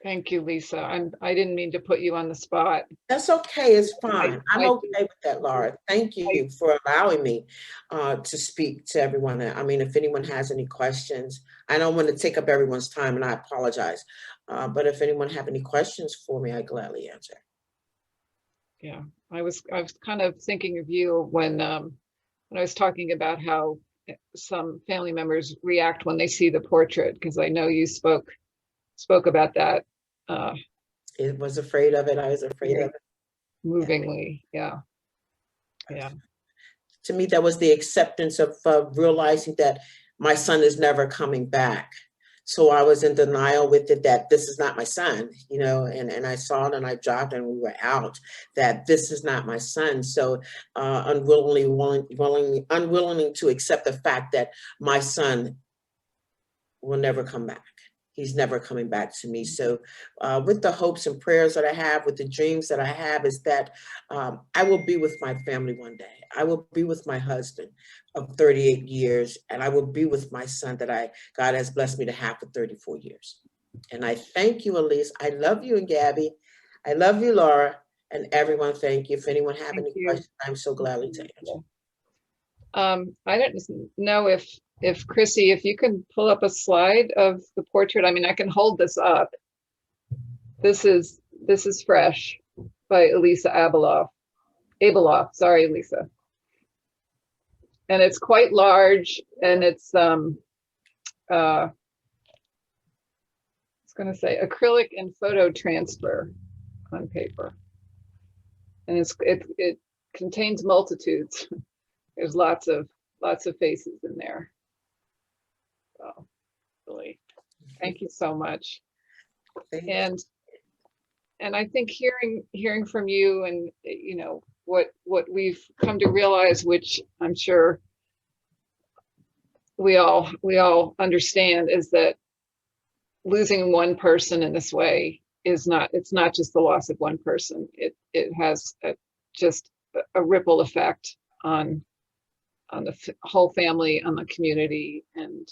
thank you, Lisa. I didn't mean to put you on the spot. That's okay. It's fine. I'm okay with that, Laura. Thank you for allowing me to speak to everyone. I mean, if anyone has any questions, I don't want to take up everyone's time, and I apologize. But if anyone have any questions for me, I gladly answer. Yeah, I was kind of thinking of you when I was talking about how some family members react when they see the portrait, because I know you spoke about that. It was afraid of it. I was afraid of it. Movingly, yeah. To me, that was the acceptance of realizing that my son is never coming back. So I was in denial with it, that this is not my son, and I saw it and I dropped and we were out, that this is not my son. So unwilling to accept the fact that my son will never come back. He's never coming back to me. So with the hopes and prayers that I have, with the dreams that I have, is that I will be with my family one day. I will be with my husband of 38 years, and I will be with my son that God has blessed me to have for 34 years. And I thank you, Elise. I love you, and Gabby. I love you, Laura, and everyone. Thank you. If anyone have any questions, I'm so gladly to answer. I don't know if Chrissy, if you can pull up a slide of the portrait. I mean, I can hold this up. This is Fresh by Elisa Abeloff. Sorry, Lisa. And it's quite large, and it's going to say acrylic and photo transfer on paper, and it contains multitudes. There's lots of faces in there. So really, thank you so much. And I think hearing from you, and what we've come to realize, which I'm sure we all understand is that losing one person in this way it's not just the loss of one person. It has just a ripple effect on the whole family, on the community, and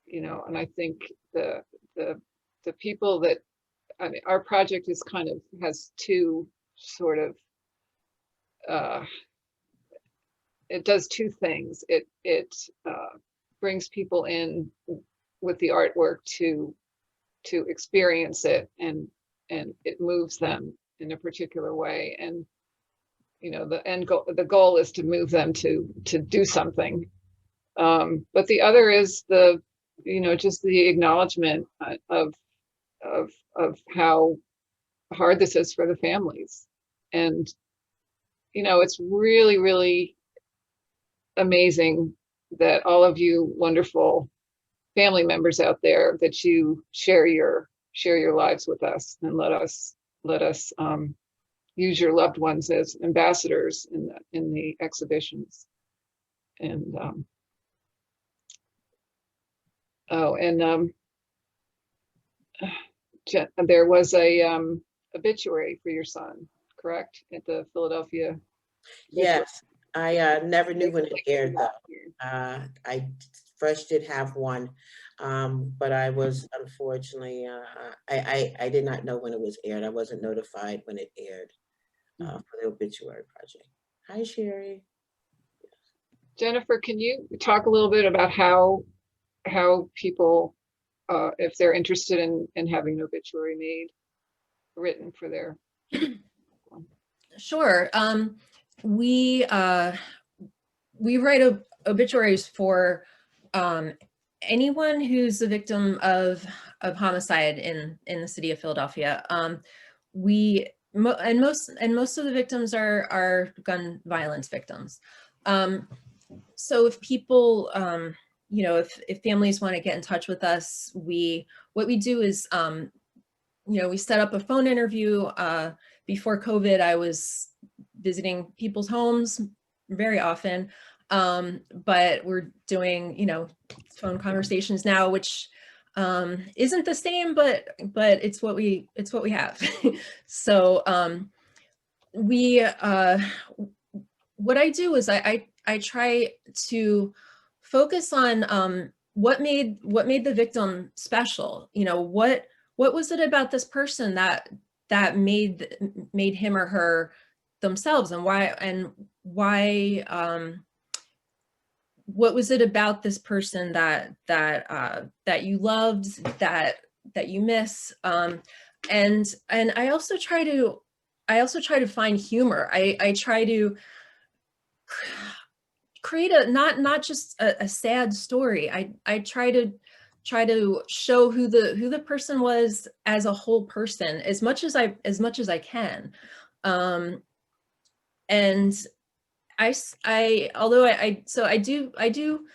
you know, and I think the people that, I mean, our project is kind of has two sort of it does two things. It brings people in with the artwork to experience it, and it moves them in a particular way, and you know, the goal is to move them to do something. But the other is the, you know, just the acknowledgement of how hard this is for the families. And you know, it's really, really amazing that all of you wonderful family members out there, that you share your lives with us, and let us use your loved ones as ambassadors in the exhibitions. And there was a obituary for your son, correct, at the Philadelphia? Yes, I never knew when it aired though. I first did have one, but I was unfortunately, I did not know when it was aired. I wasn't notified when it aired for the Obituary project. Hi, Sherry. Jennifer, can you talk a little bit about how people, if they're interested in having an obituary written for their Sure. We write obituaries for anyone who's the victim of homicide in the city of Philadelphia. Most of the victims are gun violence victims. So if people, you know, if families want to get in touch with us, what we do is, you know, we set up a phone interview. Before COVID, I was visiting people's homes very often, but we're doing, you know, phone conversations now, which isn't the same, but it's what we have. So what I do is I try to focus on what made the victim special. You know, what was it about this person that made him or her themselves, and why what was it about this person that you loved, that you miss, and I also try to find humor. I try to create not just a sad story. I try to show who the person was as a whole person, as much as I can. And I do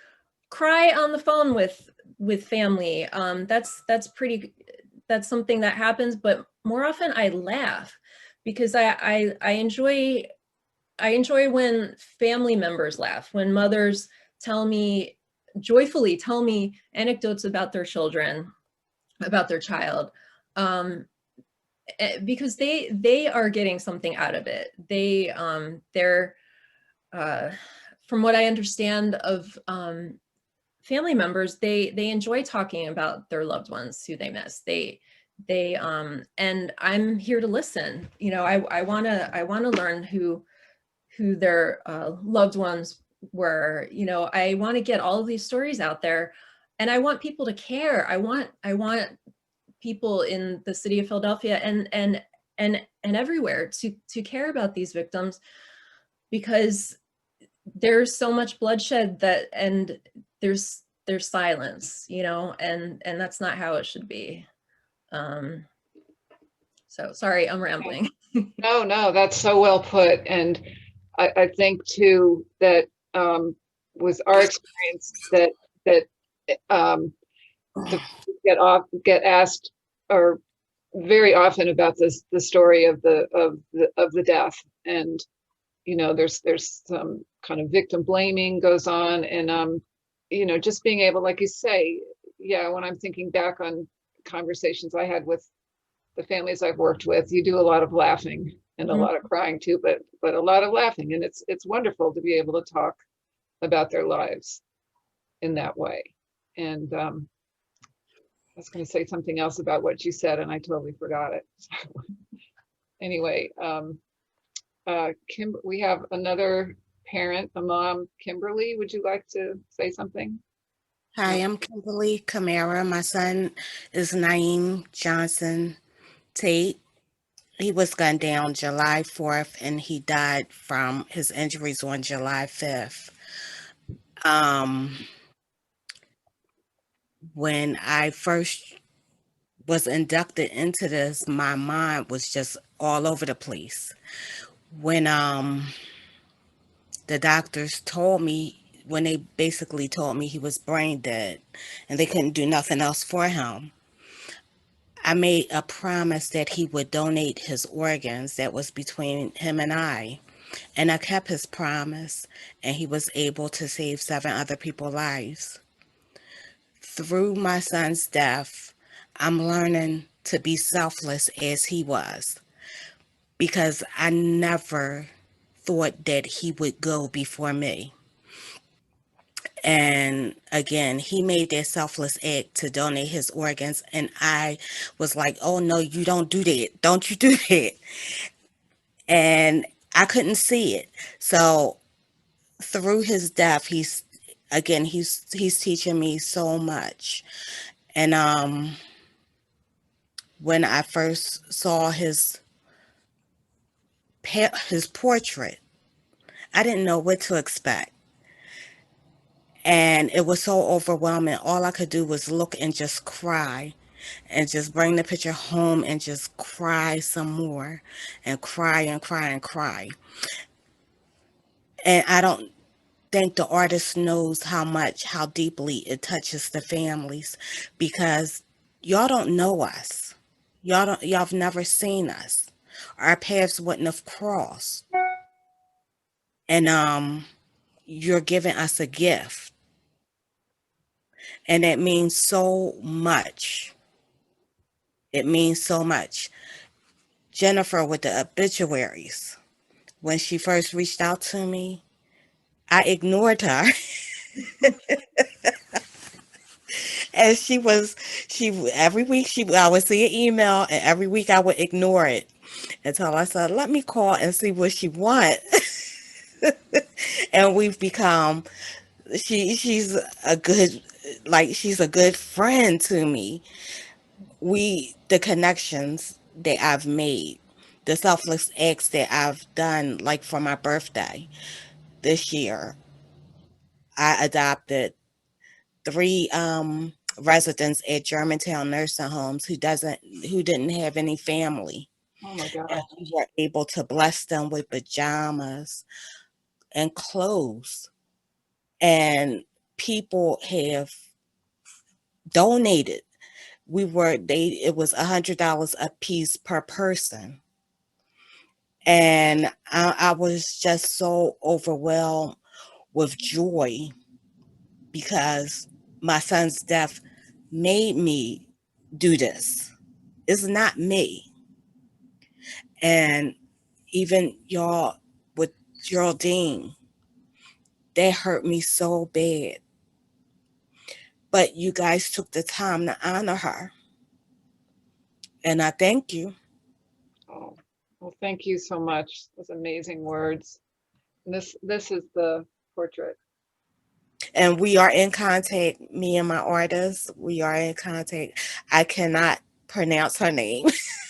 cry on the phone with family. That's something that happens, but more often I laugh, because I enjoy when family members laugh, when mothers joyfully tell me anecdotes about their children, about their child, because they are getting something out of it. They're from what I understand of family members, they enjoy talking about their loved ones who they miss. And I'm here to listen. You know, I wanna learn who their loved ones were. You know, I want to get all of these stories out there, and I want people to care. I want people in the city of Philadelphia and everywhere to care about these victims, because there's so much bloodshed and there's silence, you know, and that's not how it should be. So sorry, I'm rambling. No, that's so well put. And I think too that was our experience that get asked, or very often, about the story of the death, and you know, there's some kind of victim blaming goes on. And, you know, just being able, like you say, yeah, when I'm thinking back on conversations I had with the families I've worked with, you do a lot of laughing and a lot of crying too, but a lot of laughing. And it's wonderful to be able to talk about their lives in that way. And I was going to say something else about what you said and I totally forgot it. Anyway, Kim, we have another parent, a mom, Kimberly. Would you like to say something? Hi, I'm Kimberly Camara. My son is Niam Johnson-Tate. He was gunned down July 4th and he died from his injuries on July 5th. When I first was inducted into this, my mind was just all over the place. When the doctors told me, when they basically told me he was brain dead and they couldn't do nothing else for him, I made a promise that he would donate his organs that was between him and I kept his promise, and he was able to save 7 other people's lives. Through my son's death, I'm learning to be selfless as he was, because I never thought that he would go before me. And again, he made that selfless act to donate his organs. And I was like, oh no, you don't do that. Don't you do that. And I couldn't see it. So through his death, he's teaching me so much. And when I first saw his portrait, I didn't know what to expect. And it was so overwhelming. All I could do was look and just cry, and just bring the picture home and just cry some more, and cry and cry and cry. And I don't think the artist knows how deeply it touches the families, because y'all don't know us. Y'all have never seen us. Our paths wouldn't have crossed. And you're giving us a gift. And it means so much. It means so much. Jennifer with the obituaries, when she first reached out to me, I ignored her. And every week I would see an email, and every week I would ignore it until I said, let me call and see what she wants. And we've become, she's a good friend to me. The connections that I've made, the selfless acts that I've done, like for my birthday this year, I adopted 3 residents at Germantown nursing homes who didn't have any family. Oh my God. And we were able to bless them with pajamas and clothes. And people have donated. It was $100 a piece per person. And I was just so overwhelmed with joy, because my son's death made me do this. It's not me. And even y'all with Geraldine, that hurt me so bad. But you guys took the time to honor her. And I thank you. Oh, well, thank you so much. Those amazing words. And this is the portrait. And we are in contact, me and my artist, we are in contact. I cannot pronounce her name.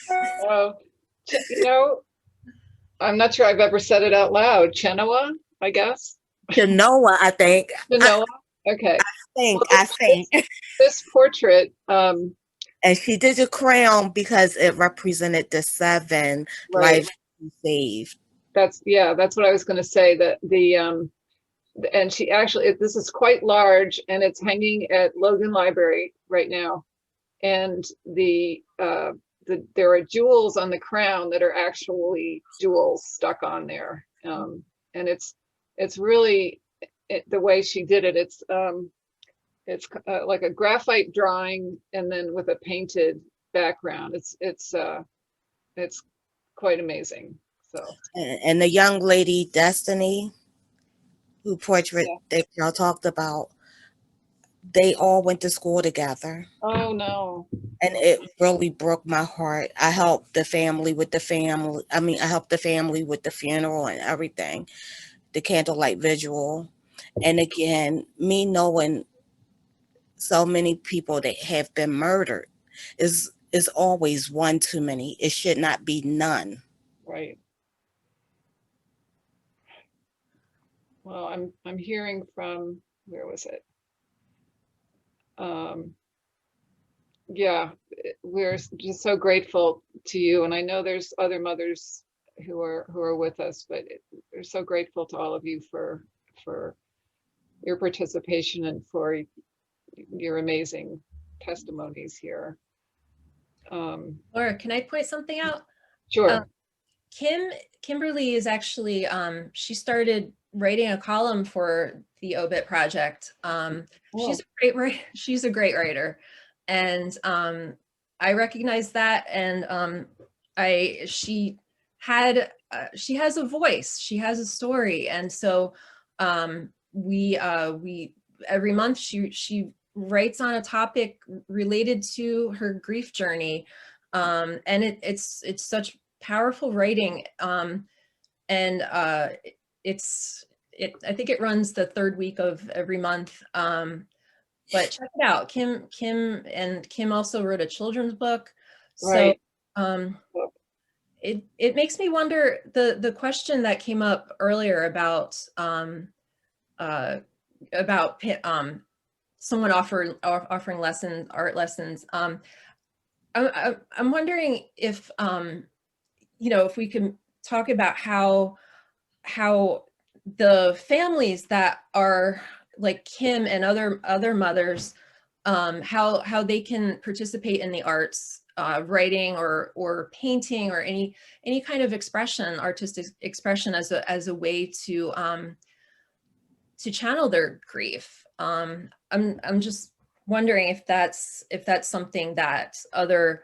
Oh, you know, I'm not sure I've ever said it out loud. Chenoa, I guess. Chenoa, I think. Chenoa. Okay. I think. This portrait. And she did a crown because it represented the 7 lives she saved. That's what I was going to say. That and she actually, this is quite large, and it's hanging at Logan Library right now. And there are jewels on the crown that are actually jewels stuck on there. And it's it's really the way she did it. It's like a graphite drawing and then with a painted background. It's quite amazing. So. And the young lady Destiny, who portrait that y'all talked about, they all went to school together. Oh no. And it really broke my heart. I helped the family with the family. I mean, I helped the family with the funeral and everything, the candlelight visual. And again, me knowing so many people that have been murdered is always one too many. It should not be none. Right. Well, I'm hearing from, where was it? Yeah, we're just so grateful to you, and I know there's other mothers who are with us, but we're so grateful to all of you for your participation and for your amazing testimonies here. Laura, can I point something out? Sure. Kimberly is actually, she started writing a column for the Obit project. She's a great writer, and I recognize that. And she has a voice, she has a story, and so we every month she writes on a topic related to her grief journey, and it's such powerful writing, and I think it runs the third week of every month, but check it out. Kim also wrote a children's book, so right. It makes me wonder, the question that came up earlier about someone offering art lessons. I'm wondering if if we can talk about how the families that are like Kim and other mothers, how they can participate in the arts, writing or painting or any kind of expression, artistic expression, as a way to channel their grief. I'm just wondering if that's something that other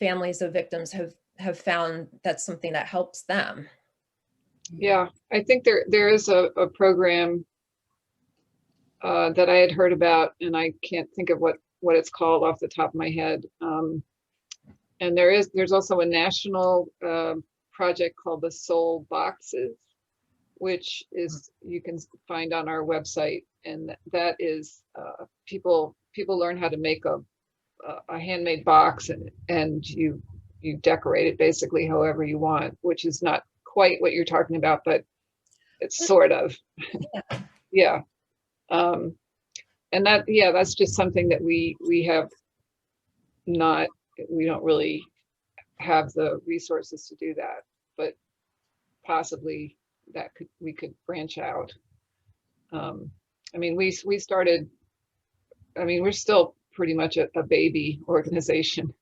families of victims have found that's something that helps them. Yeah, I think there is a program that I had heard about, and I can't think of what it's called off the top of my head. And there's also a national project called the Soul Boxes, which is, you can find on our website, and that is people learn how to make a handmade box, and you decorate it basically however you want, which is not quite what you're talking about, but it's sort of. Yeah. And that's just something that we don't really have the resources to do that, but possibly we could branch out. I mean, we started, I mean, we're still pretty much a baby organization,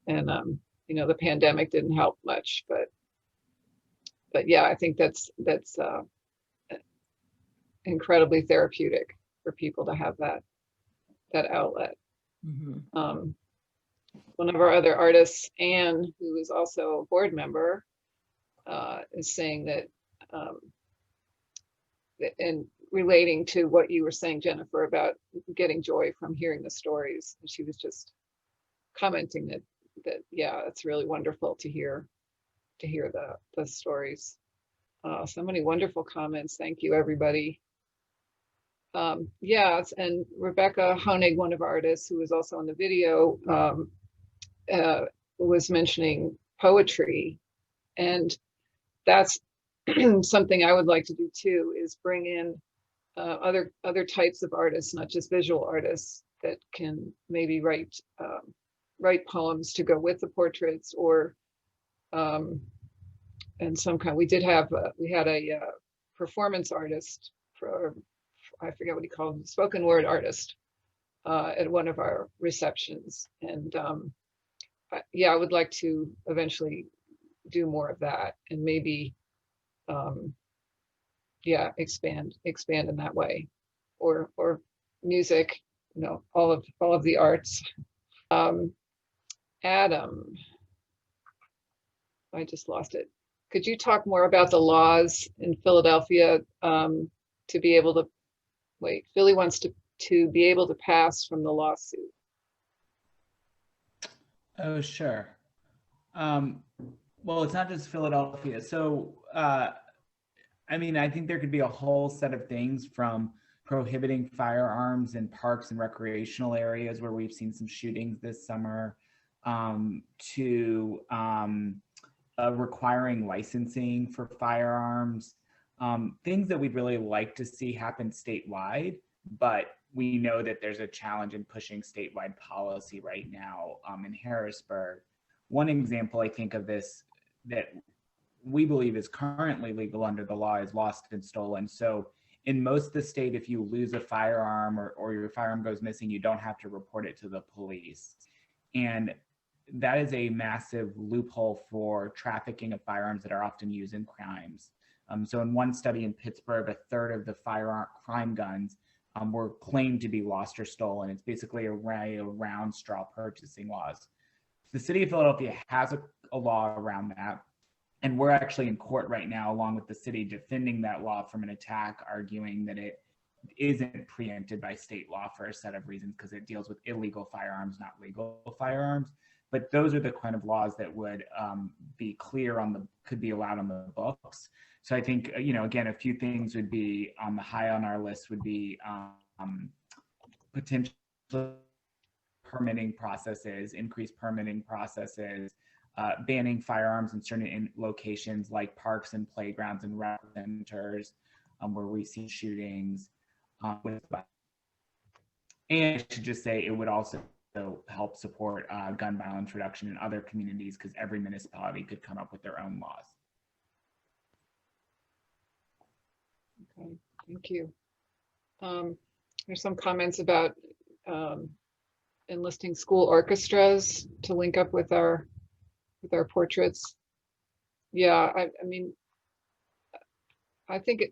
and the pandemic didn't help much, but yeah, I think that's incredibly therapeutic for people to have that outlet. Mm-hmm. One of our other artists, Anne, who is also a board member, is saying that, and relating to what you were saying, Jennifer, about getting joy from hearing the stories. She was just commenting that yeah, it's really wonderful to hear the stories. So many wonderful comments. Thank you, everybody. Yeah, and Rebecca Honig, one of our artists who was also in the video, was mentioning poetry, and that's something I would like to do too, is bring in other types of artists, not just visual artists, that can maybe write poems to go with the portraits, or and some kind. We had a performance artist, for I forget what he called him, spoken word artist, at one of our receptions, and yeah, I would like to eventually do more of that, and maybe yeah, expand in that way, or music, you know, all of the arts. Adam, I just lost it. Could you talk more about the laws in Philadelphia to be able to, wait, Philly wants to be able to pass from the lawsuit. Oh, sure. Well, it's not just Philadelphia. So, I mean, I think there could be a whole set of things from prohibiting firearms in parks and recreational areas where we've seen some shootings this summer, to requiring licensing for firearms, things that we'd really like to see happen statewide, but we know that there's a challenge in pushing statewide policy right now in Harrisburg. One example I think of this that we believe is currently legal under the law is lost and stolen. So in most of the state, if you lose a firearm or your firearm goes missing, you don't have to report it to the police. And that is a massive loophole for trafficking of firearms that are often used in crimes. So in one study in Pittsburgh, a third of the firearm crime guns were claimed to be lost or stolen. It's basically a array of round straw purchasing laws. The city of Philadelphia has a law around that. And we're actually in court right now, along with the city, defending that law from an attack, arguing that it isn't preempted by state law for a set of reasons, because it deals with illegal firearms, not legal firearms. But those are the kind of laws that would be clear could be allowed on the books. So I think, you know, again, a few things would be on the high on our list would be potential permitting processes, increased permitting processes, banning firearms in certain locations like parks and playgrounds and rec centers where we see shootings. And I should just say it would also help support gun violence reduction in other communities, because every municipality could come up with their own laws. Okay, thank you. There's some comments about enlisting school orchestras to link up with our portraits. Yeah, I mean, I think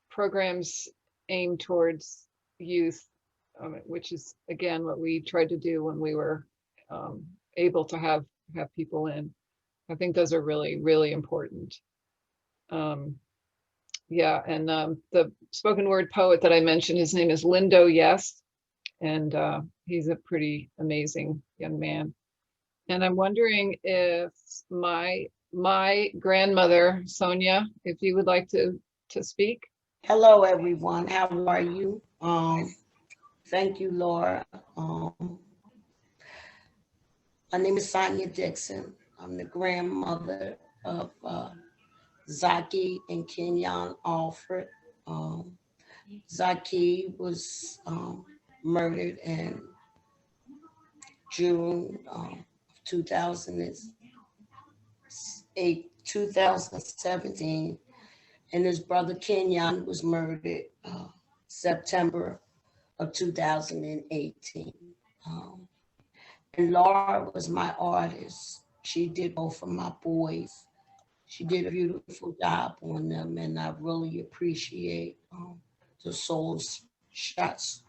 programs aimed towards youth, which is again what we tried to do when we were able to have people in. I think those are really, really important. Yeah, and the spoken word poet that I mentioned, his name is Lindo Yes, and he's a pretty amazing young man. And I'm wondering if my grandmother, Sonya, if you would like to speak. Hello, everyone. How are you? Thank you, Laura. My name is Sonya Dixon. I'm the grandmother of Zaki and Kenyon Alfred. Zaki was murdered in June 2017, and his brother Kenyon was murdered September of 2018. And Laura was my artist. She did both of my boys. She did a beautiful job on them, and I really appreciate the Soulshot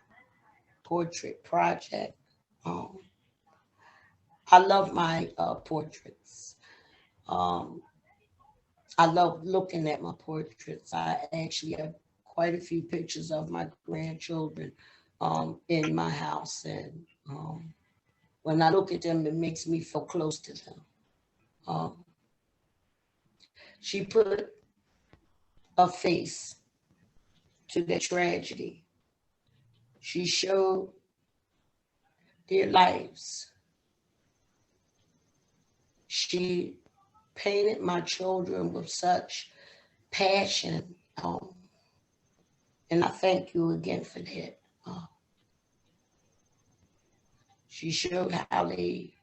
portrait project. I love my portraits. I love looking at my portraits. I actually have quite a few pictures of my grandchildren in my house, and when I look at them, it makes me feel close to them. She put a face to the tragedy. She showed their lives. She painted my children with such passion, and I thank you again for that. She showed how the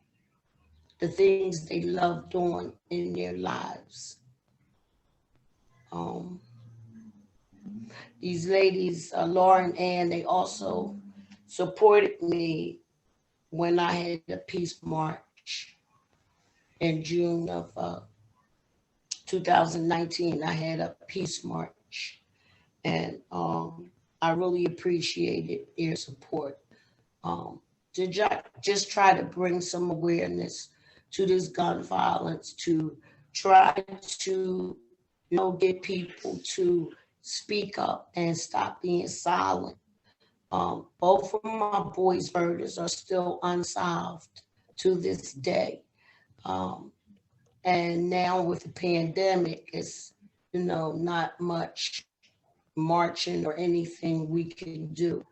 things they loved doing in their lives. These ladies, Laura and Ann, they also supported me when I had a peace march in June of 2019. I had a peace march much. And I really appreciated their support to just try to bring some awareness to this gun violence, to try to, get people to speak up and stop being silent. Both of my boys' murders are still unsolved to this day. And now with the pandemic, it's, not much marching or anything we can do.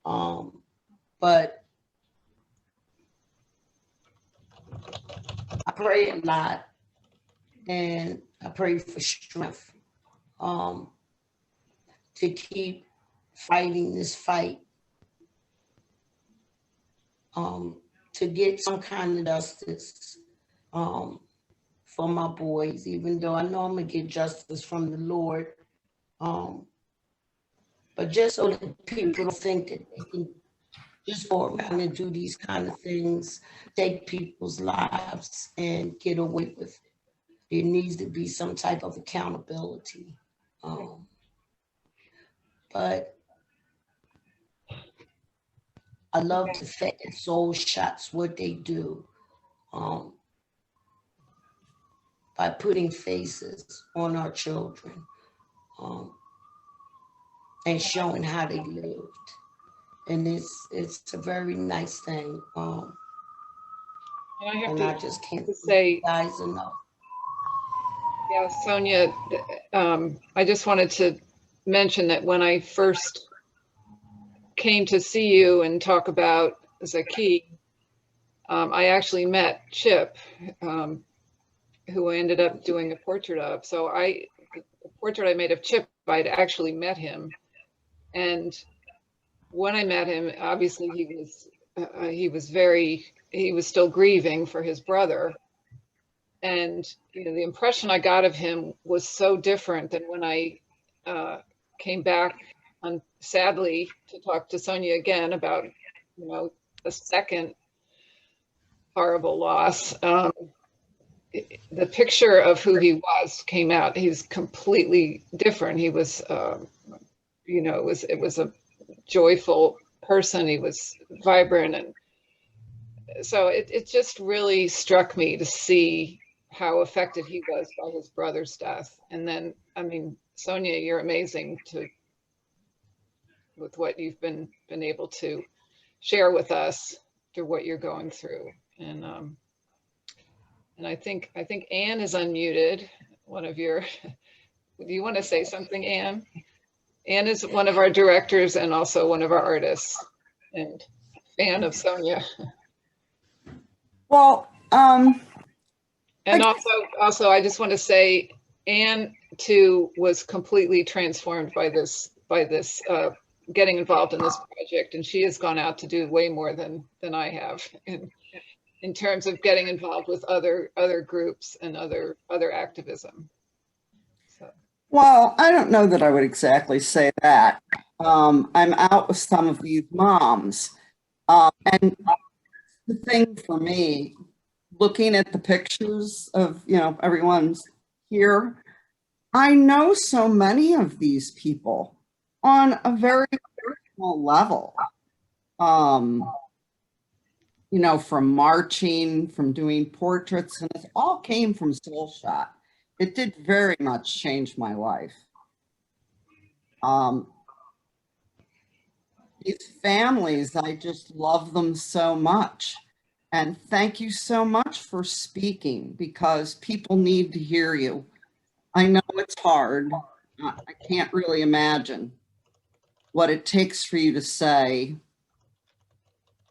But I pray a lot, and I pray for strength to keep fighting this fight, to get some kind of justice for my boys, even though I know I'm gonna get justice from the Lord. But just so that people don't think that they can just go around and do these kind of things, take people's lives and get away with it. There needs to be some type of accountability. But I love the fact that Soulshot's what they do by putting faces on our children and showing how they lived. And it's a very nice thing. And I just can't say, you guys enough. Yeah, Sonya, I just wanted to mention that when I first came to see you and talk about Zaki, I actually met Chip, who I ended up doing a portrait of. So the portrait I made of Chip, I'd actually met him. And when I met him, obviously he was still grieving for his brother. And the impression I got of him was so different than when I came back, sadly, to talk to Sonya again about, a second horrible loss. The picture of who he was came out. He's completely different. He was, it was a joyful person. He was vibrant, and so it just really struck me to see how affected he was by his brother's death. And then, Sonya, you're amazing with what you've been able to share with us through what you're going through. And I think Anne is unmuted. One of your, do you want to say something, Anne? Anne is one of our directors and also one of our artists and fan of Sonya. Well, and also, I just want to say, Anne too was completely transformed by this getting involved in this project, and she has gone out to do way more than I have in terms of getting involved with other groups and other activism. So. Well, I don't know that I would exactly say that. I'm out with some of these moms, and the thing for me, looking at the pictures of, everyone's here, I know so many of these people on a very personal level, from marching, from doing portraits, and it all came from Soulshot. It did very much change my life. These families, I just love them so much. And thank you so much for speaking, because people need to hear you. I know it's hard. I can't really imagine what it takes for you to say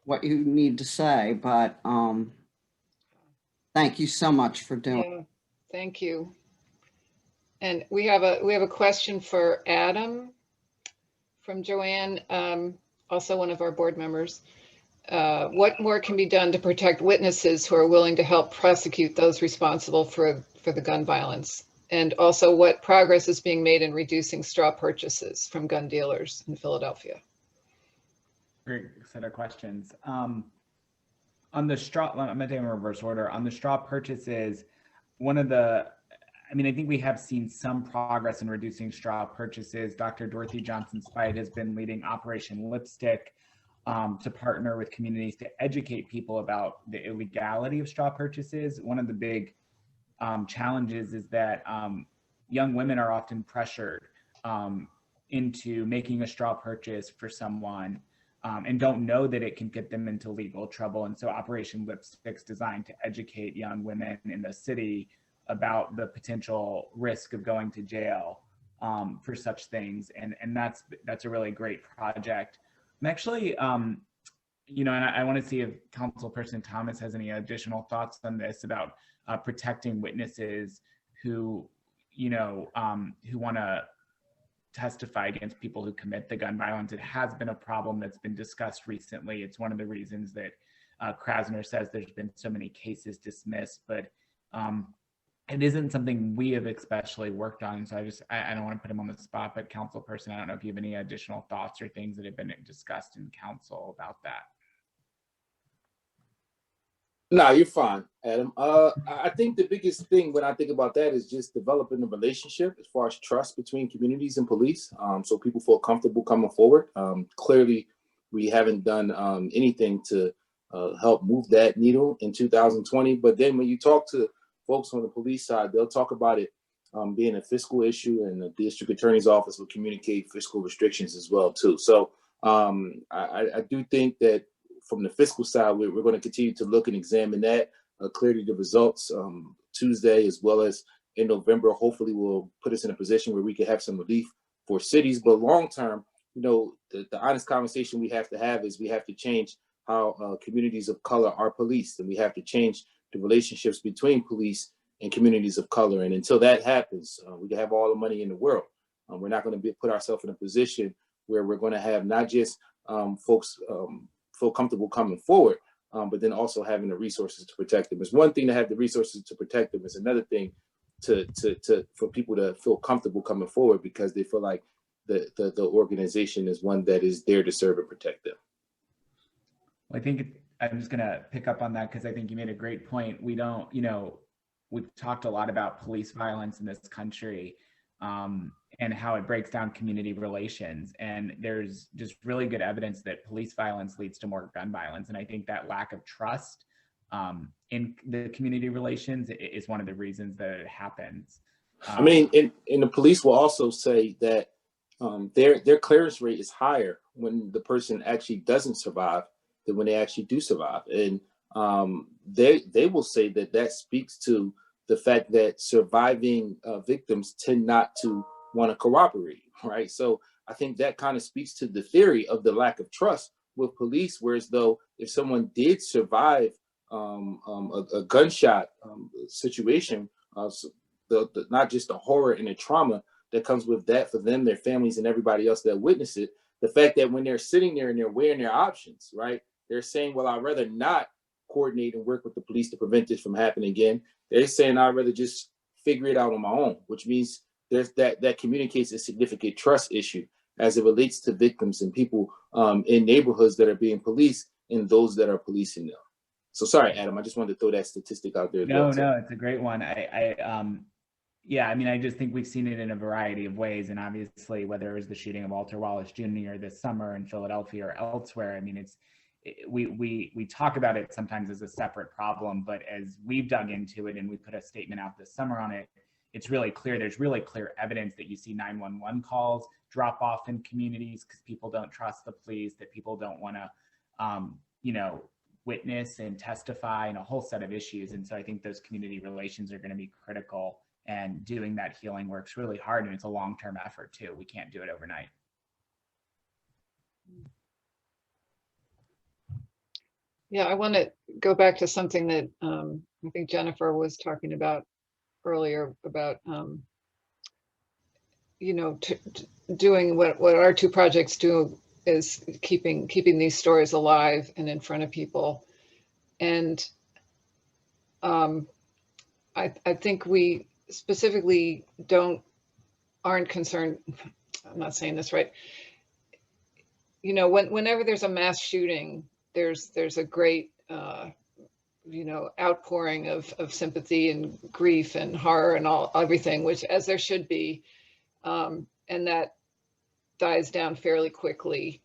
what you need to say, but thank you so much for doing it. Yeah, thank you. And we have a question for Adam from Joanne, also one of our board members. What more can be done to protect witnesses who are willing to help prosecute those responsible for the gun violence? And also, what progress is being made in reducing straw purchases from gun dealers in Philadelphia? Great set of questions. On the straw, I'm going to take in reverse order. On the straw purchases, one of the I mean, I think we have seen some progress in reducing straw purchases. Dr. Dorothy Johnson-Spite has been leading Operation Lipstick to partner with communities to educate people about the illegality of straw purchases. One of the big challenges is that young women are often pressured into making a straw purchase for someone and don't know that it can get them into legal trouble. And so Operation Lipstick's designed to educate young women in the city about the potential risk of going to jail for such things. And that's a really great project. I'm actually, you know, and I want to see if Councilperson Thomas has any additional thoughts on this about protecting witnesses who, you know, who want to testify against people who commit the gun violence. It has been a problem that's been discussed recently. It's one of the reasons that Krasner says there's been so many cases dismissed, but it isn't something we have especially worked on. So I don't want to put him on the spot, but Councilperson, I don't know if you have any additional thoughts or things that have been discussed in council about that. No, you're fine, Adam. I think the biggest thing when I think about that is just developing a relationship as far as trust between communities and police, so people feel comfortable coming forward. Clearly, we haven't done anything to help move that needle in 2020. But then when you talk to folks on the police side, they'll talk about it being a fiscal issue, and the district attorney's office will communicate fiscal restrictions as well too. So I do think that from the fiscal side, we're going to continue to look and examine that. Clearly the results Tuesday as well as in November, hopefully will put us in a position where we can have some relief for cities. But long term, you know, the honest conversation we have to have is we have to change how communities of color are policed, and we have to change the relationships between police and communities of color. And until that happens, we can have all the money in the world. We're not going to put ourselves in a position where we're going to have not just folks feel comfortable coming forward, but then also having the resources to protect them. It's one thing to have the resources to protect them. It's another thing for people to feel comfortable coming forward because they feel like the organization is one that is there to serve and protect them. Well, I think I'm just going to pick up on that because I think you made a great point. We don't, you know, we've talked a lot about police violence in this country and how it breaks down community relations. And there's just really good evidence that police violence leads to more gun violence. And I think that lack of trust in the community relations is one of the reasons that it happens. I mean, and the police will also say that their clearance rate is higher when the person actually doesn't survive than when they actually do survive. And they will say that speaks to the fact that surviving victims tend not to want to corroborate, right? So I think that kind of speaks to the theory of the lack of trust with police, whereas though if someone did survive a gunshot situation, not just the horror and the trauma that comes with that for them, their families, and everybody else that witnessed it, the fact that when they're sitting there and they're weighing their options, right, they're saying, well, I'd rather not coordinate and work with the police to prevent this from happening again. They're saying I'd rather just figure it out on my own, which means there's that communicates a significant trust issue as it relates to victims and people in neighborhoods that are being policed and those that are policing them. So sorry, Adam, I just wanted to throw that statistic out there. No, it's a great one. Yeah, I mean, I just think we've seen it in a variety of ways. And obviously, whether it was the shooting of Walter Wallace Jr. this summer in Philadelphia or elsewhere, I mean, we talk about it sometimes as a separate problem, but as we've dug into it and we put a statement out this summer on it, it's really clear, there's really clear evidence that you see 911 calls drop off in communities because people don't trust the police, that people don't want to, you know, witness and testify, and a whole set of issues. And so I think those community relations are going to be critical, and doing that healing work's really hard, and it's a long-term effort too. We can't do it overnight. Yeah, I want to go back to something that I think Jennifer was talking about earlier about, you know, doing what our two projects do is keeping these stories alive and in front of people. And I think we specifically aren't concerned, I'm not saying this right, you know, whenever there's a mass shooting, there's a great outpouring of sympathy and grief and horror and everything, which as there should be, and that dies down fairly quickly.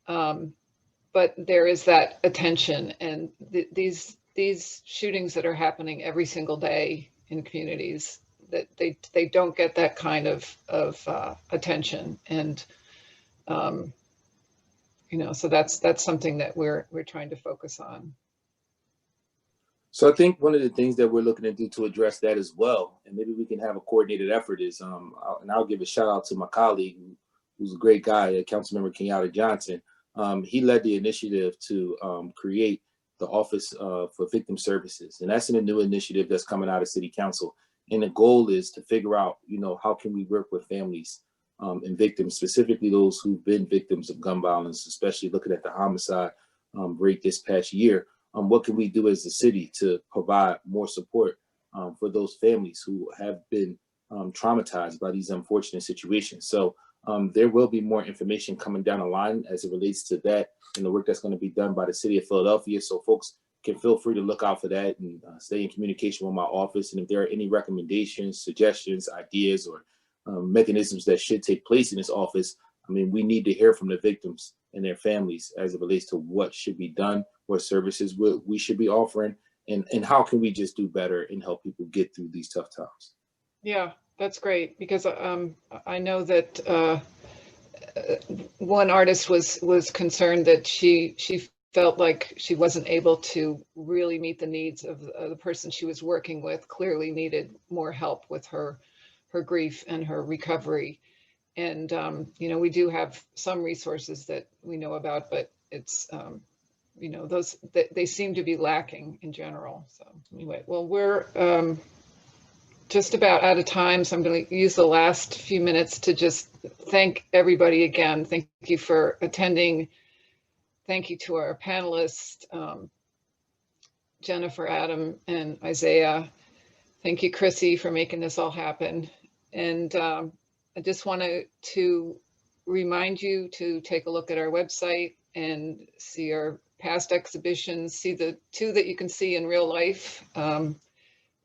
But there is that attention, and these shootings that are happening every single day in communities, that they don't get that kind of attention, and so that's something that we're trying to focus on. So I think one of the things that we're looking to do to address that as well, and maybe we can have a coordinated effort, is and I'll give a shout out to my colleague who's a great guy, Councilmember Kenyatta Johnson. He led the initiative to create the Office for Victim Services, and that's a new initiative that's coming out of City Council. And the goal is to figure out, how can we work with families and victims, specifically those who've been victims of gun violence, especially looking at the homicide rate this past year. What can we do as a city to provide more support for those families who have been traumatized by these unfortunate situations? So there will be more information coming down the line as it relates to that and the work that's going to be done by the city of Philadelphia. So folks can feel free to look out for that and stay in communication with my office. And if there are any recommendations, suggestions, ideas, or mechanisms that should take place in this office, we need to hear from the victims and their families as it relates to what should be done, what services we should be offering, and how can we just do better and help people get through these tough times. Yeah, that's great, because I know that one artist was concerned that she felt like she wasn't able to really meet the needs of the person she was working with, clearly needed more help with her grief and her recovery. And, we do have some resources that we know about, but it's, those, they seem to be lacking in general. So anyway, well, we're just about out of time. So I'm going to use the last few minutes to just thank everybody again. Thank you for attending. Thank you to our panelists, Jennifer, Adam, and Isaiah. Thank you, Chrissy, for making this all happen. And I just wanted to remind you to take a look at our website and see our past exhibitions, see the 2 that you can see in real life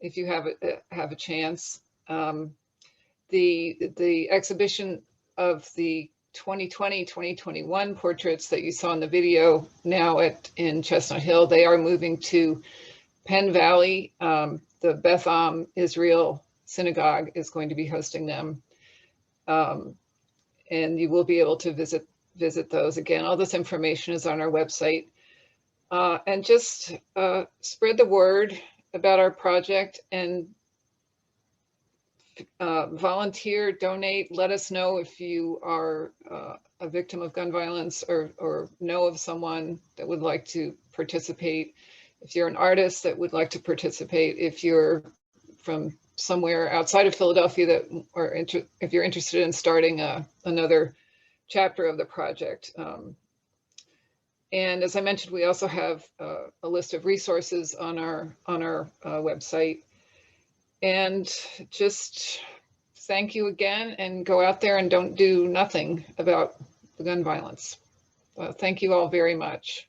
if you have a chance. The exhibition of the 2020-2021 portraits that you saw in the video now in Chestnut Hill, they are moving to Penn Valley. The Beth Am Israel Synagogue is going to be hosting them. And you will be able to visit those. Again, all this information is on our website. And just spread the word about our project and volunteer, donate. Let us know if you are a victim of gun violence or know of someone that would like to participate. If you're an artist that would like to participate, if you're from somewhere outside of Philadelphia if you're interested in starting another chapter of the project. And as I mentioned, we also have a list of resources on our website. And just thank you again, and go out there and don't do nothing about the gun violence. Thank you all very much.